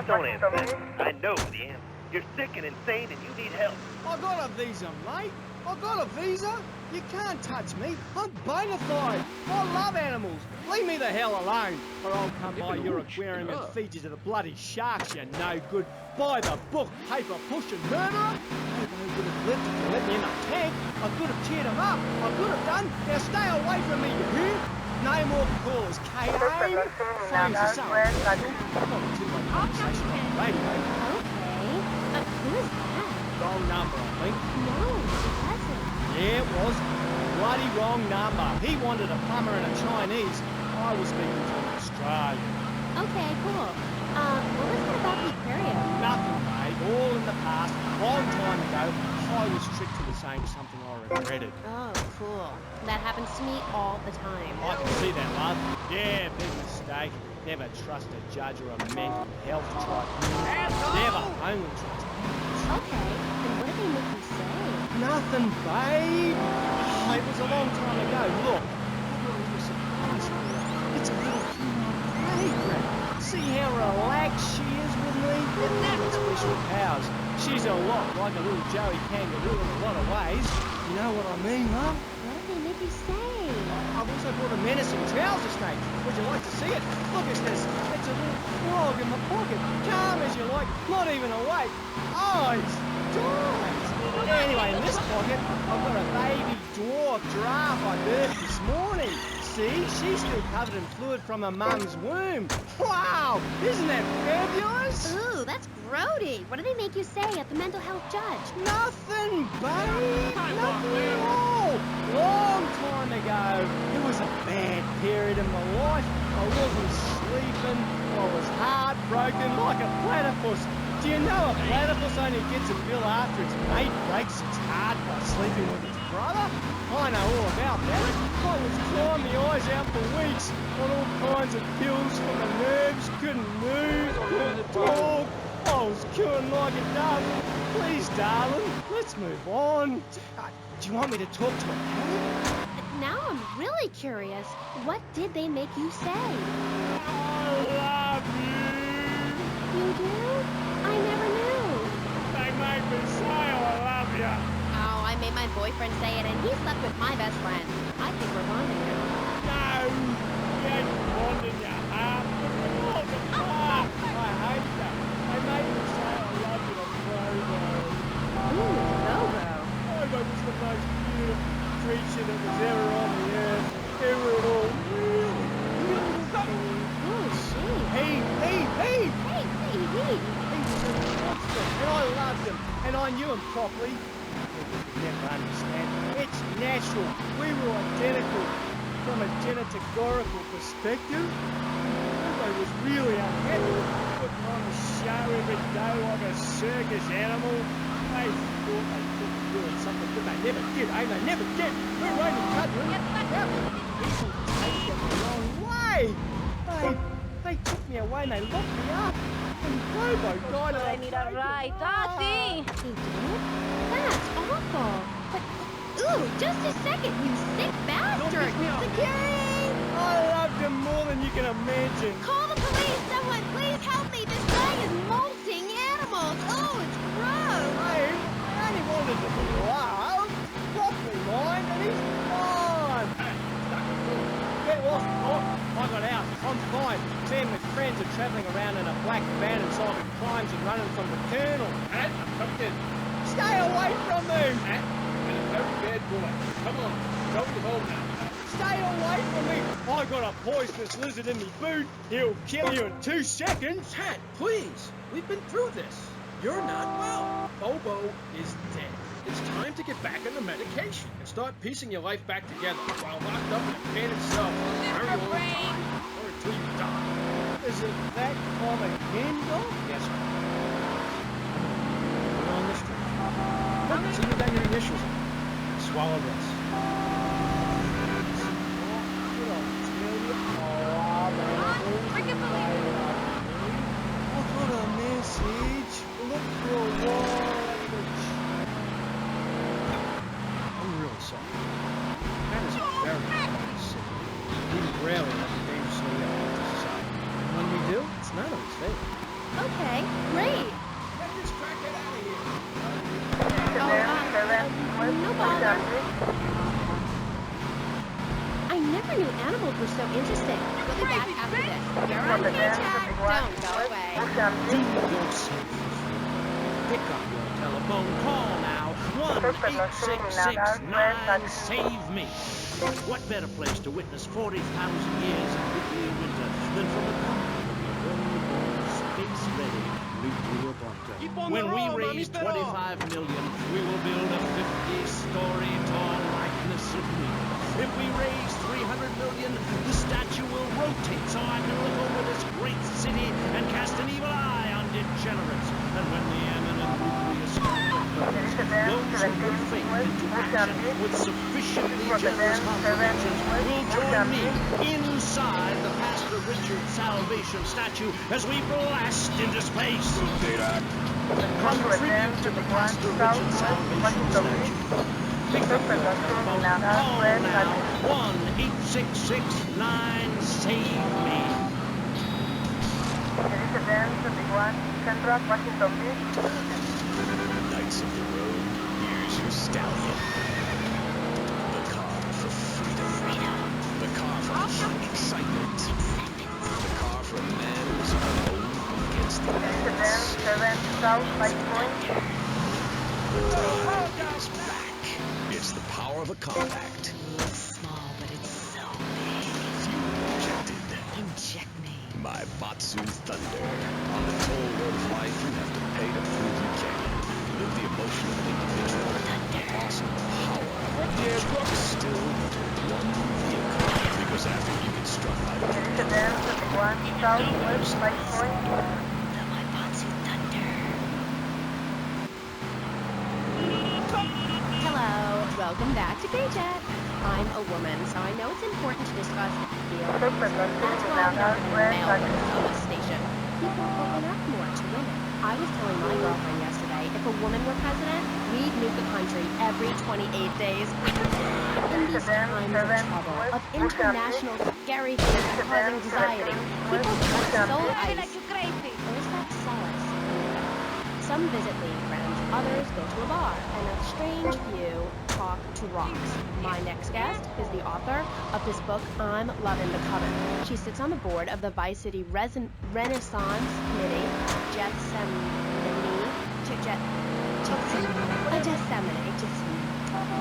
Don't answer that. I know the answer. You're sick and insane and you need help. I got a visa, mate. I got a visa. You can't touch me. I'm bona fide. I love animals. Leave me the hell alone, or I'll come by your aquarium and feed you to the bloody sharks, you no good. By the book, paper pushing murderer. Nobody would have lived if you let me in a tank. I could have cheered him up. I could have done. Now stay away from me, you hear? No more calls, K.A. Phones are so official. Not too much conversation on the radio. Okay. Who is that? Wrong number, I think. No, it wasn't. Yeah, it was. Bloody wrong number. He wanted a plumber and a Chinese. I was speaking to an Australian. Okay, cool. What was it about the aquarium? Nothing, mate. All in the past. Long time ago, I was tricked into saying something I regretted. Oh, cool. That happens to me all the time. I can see that, love. Yeah, big mistake. Never trust a judge or a mental health tribunal. Never. Only trust parents. Okay, and what did they make you say? Nothing, babe. Oh, it was a long time ago. Look, I've got a little surprise for you. It's a little human playground. See how relaxed she is with me? Isn't that special powers? She's a lot like a little Joey kangaroo in a lot of ways. You know what I mean, love? What did they make you say? I've also brought a menacing trouser snake. Would you like to see it? Look at this. It's a little frog in my pocket. Calm as you like. Not even awake. Eyes. Dies. Anyway, in this pocket, I've got a baby dwarf giraffe I birthed this morning. See? She's still covered in fluid from her mum's womb. Wow! Isn't that fabulous? Ooh, that's grody. What did they make you say at the mental health judge? Nothing, babe. Nothing at all. Long time ago, it was a bad period in my life. I wasn't sleeping. I was heartbroken like a platypus. Do you know a platypus only gets a bill after its mate breaks its heart by sleeping with its brother? I know all about that. I was crying my eyes out for weeks on all kinds of pills for my nerves. Couldn't move, couldn't talk. I was queuing like a dove. Please, darling, let's move on. Do you want me to talk to a parent? Now I'm really curious. What did they make you say? I love you. You do? I never knew. They made me say I love you. Oh, I made my boyfriend say it, and he slept with my best friend. I think we're bonding now. No, we ain't bonding your heart. We're bonding heart. I hate that. They made me say I love you to Bobo. Ooh, Bobo. Bobo was the most beautiful creature that was ever on the earth. Ever at all. Really beautiful. Who is she? He. Hey. He was a monster, and I loved him, and I knew him properly. You'll never understand. It's natural. We were identical from a genetagorical perspective. I was really unhappy, putting on a show every day like a circus animal. They thought they could be doing something, but they never did, eh? They never did. We were only cuddling. People take it the wrong way. They took me away and they locked me up. And Bobo died of I need a ride, Tati! He did? That's awful. But, ooh, just a second, you sick bastard! Security! I loved him more than you can imagine. Call the police! Someone, please help me! This guy is molting animals! Oh, it's gross! Hey, I only wanted to be loved. Properly mine, and he's gone. Get lost, Doc. I got out. I'm fine. Me and my friends are travelling around in a black van and solving crimes and running from the colonel. I'm coming in. Stay away from me! I'm a very bad boy. Come on, go to home now. Stay away from me! I got a poisonous lizard in me boot. He'll kill you in 2 seconds. Pat, please. We've been through this. You're not well. Bobo is dead. It's time to get back on the medication and start piecing your life back together while locked up in a painted cell for a very long time. Or until you die. Is it that common again, Doc? Yes, sir. We're on the street. Look, see you got your initials on it. Swallow this. I got a message. Look for a watch. I'm really sorry. That is a very important city. We rarely let the dangerously into society. And when we do, it's not always fair. Okay, great. Let's just crack it out of here. No bother. I never knew animals were so interesting. We'll be back after this. You're on K-Chat. Don't go away. Do yourself a favor. Pick up your telephone call now 1-866-9 save me. What better place to witness 40,000 years of nuclear winter than from the company of your very own space-ready nuclear bunker? When we raise 25 million, we will build a 50-story tall likeness of me. If we raise 300 million, the statue will rotate so I can look over this great city and cast an evil eye on degenerates. And when the eminent nuclear spark burns, those who put faith into action with sufficiently generous contributions will join me inside the Pastor Richard Salvation statue as we blast into space. Contribute to the Pastor Richard Salvation statue. Pick up your telephone, call now, 1-866-9 save me. Knights of the road, here's your stallion. The car for freedom. The car for hot excitement. The car for a man who's alone against the odds. The is back. It's the power of a compact. It's small, but it's so big. Fuel injected. Inject me. My Batsu Thunder. On the toll road of life, you have to pay to prove you can. Live the emotion of an individual. The awesome power of a truck is still one vehicle. Because after you get struck by the Welcome back to Gay Chat. I'm a woman, so I know it's important to discuss feelings. That's why I'm not having a male on this station. People open up more to women. I was telling my girlfriend yesterday, if a woman were president, we'd nuke the country every 28 days. In these times of trouble, of international scary things that cause anxiety, people cut soul ice. There's that solace. Some visit lady friends, others go to a bar, and a strange few talk to rocks. My next guest is the author of this book, I'm Lovin' the Coven. She sits on the board of the Vice City Renaissance Committee, Gethsemane.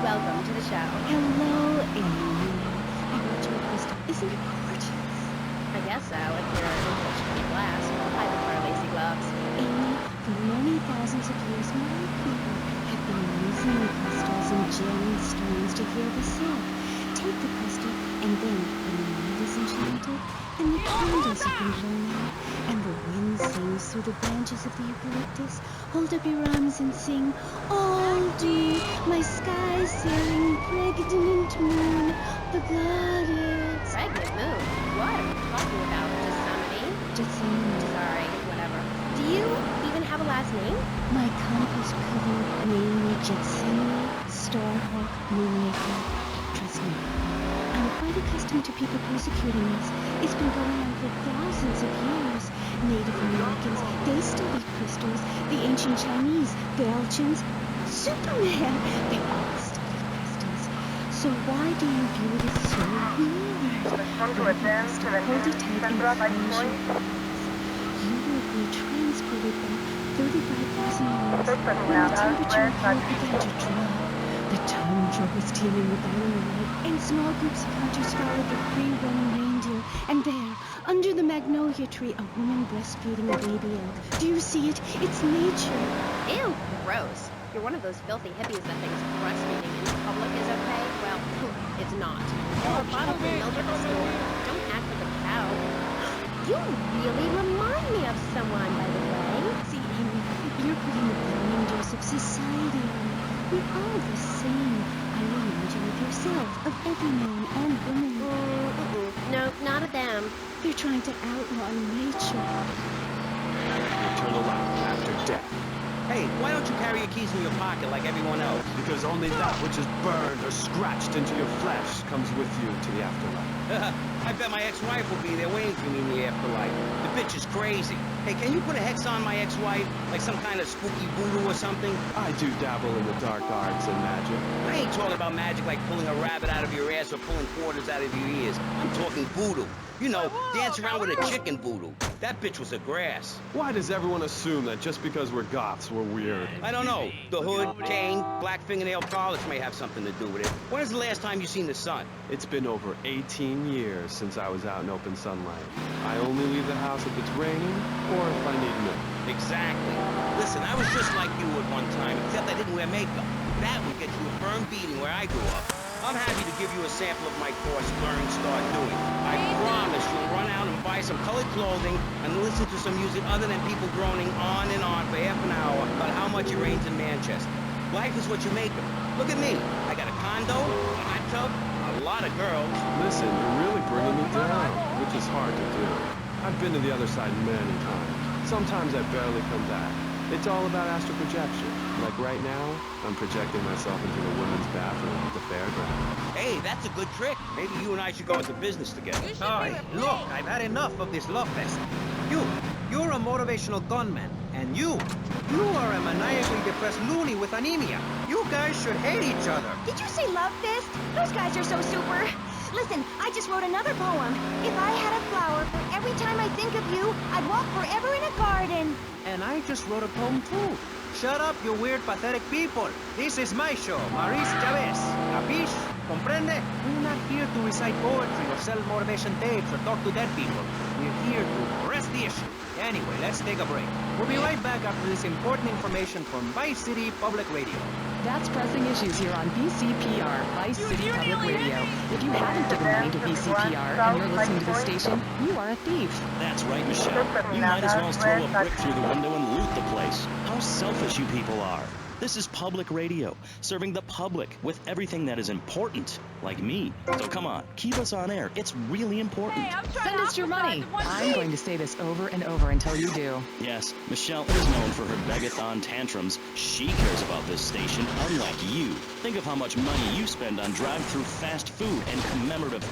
Welcome to the show. Hello, Amy. I brought you a crystal. Isn't it gorgeous? I guess so, if you're English to glass. I prefer lacy gloves. Amy, for many thousands of years, my people have been using the crystals and gemstones to heal the sick. Take the crystal, and then when the night is enchanted, and the candles have been blown out, and the wind sings through the branches of the eucalyptus, hold up your arms and sing, all do my sky-sailing pregnant moon, the goddess. Pregnant moon? What are you talking about? Gethsemane? Sorry, whatever. Do you even have a last name? My compass-covered name, Gethsemane, Starhawk, Moonmaker. Trust me, I'm quite accustomed to people persecuting us. It's been going on for thousands of years. Native Americans, they studied crystals. The ancient Chinese, Belgians, Superman, they all studied crystals. So why do you view it as so weird? Hold it tight and close your eyes. You will be transported back 35,000 miles when the temperature here began to drop. The tundra was teeming with animal life, and small groups of hunters followed the free-running reindeer. And there, under the magnolia tree, a woman breastfeeding a baby elk. Do you see it? It's nature. Ew, gross. You're one of those filthy hippies that thinks breastfeeding in public is okay. Well, it's not. A bottle of milk at the store. Don't act like a cow. You really remind me of someone, by the way. See, Amy, you're putting the blinders of society on. We're all the same. I remind you of yourself, of every man and woman. No, not of them. They're trying to outlaw nature. Eternal life after death. Hey, why don't you carry your keys in your pocket like everyone else? Because only that which is burned or scratched into your flesh comes with you to the afterlife. I bet my ex-wife will be there waiting for me in the afterlife. The bitch is crazy. Hey, can you put a hex on my ex-wife? Like some kind of spooky voodoo or something? I do dabble in the dark arts and magic. Great, talking about magic like pulling a rabbit out of your ass or pulling quarters out of your ears. I'm talking voodoo. You know, dance around with a chicken voodoo. That bitch was a grass. Why does everyone assume that just because we're goths, we're weird? I don't know. The hood, cane, black fingernail polish may have something to do with it. When is the last time you seen the sun? It's been over 18 years since I was out in open sunlight. I only leave the house if it's raining or if I need milk. Exactly. Listen, I was just like you at one time, except I didn't wear makeup. That would get you a firm beating where I grew up. I'm happy to give you a sample of my course, Learn, Start Doing. I promise you'll run out and buy some colored clothing and listen to some music other than people droning on and on for half an hour about how much it rains in Manchester. Life is what you make of. Look at me. I got a condo, a hot tub, a lot of girls. Listen, you're really bringing me down, which is hard to do. I've been to the other side many times. Sometimes I barely come back. It's all about astral projection. Like right now, I'm projecting myself into the women's bathroom at the fairground. Hey, that's a good trick. Maybe you and I should go into business together. Hey, look, I've had enough of this love fest. You're a motivational gunman. And you are a maniacally depressed loony with anemia. You guys should hate each other. Did you say love fist? Those guys are so super. Listen, I just wrote another poem. If I had a flower for every time I think of you, I'd walk forever in a garden. And I just wrote a poem too. Shut up, you weird, pathetic people. This is my show, Maurice Chavez. Capiche? Comprende? We're not here to recite poetry or sell motivation tapes or talk to dead people. We're here to press the issue. Anyway, let's take a break. We'll be right back after this important information from Vice City Public Radio. That's Pressing Issues here on VCPR, Vice City Public Radio. If you haven't given money to VCPR and you're listening to the station, you are a thief. That's right, Michelle. You might as well throw a brick through the window and loot the place. How selfish you people are. This is public radio, serving the public with everything that is important, like me. So come on, keep us on air. It's really important. Send us your money. I'm going to say this over and over until you do. Yes, Michelle is known for her begathon tantrums. She cares about this station, unlike you. Think of how much money you spend on drive-through fast food and commemorative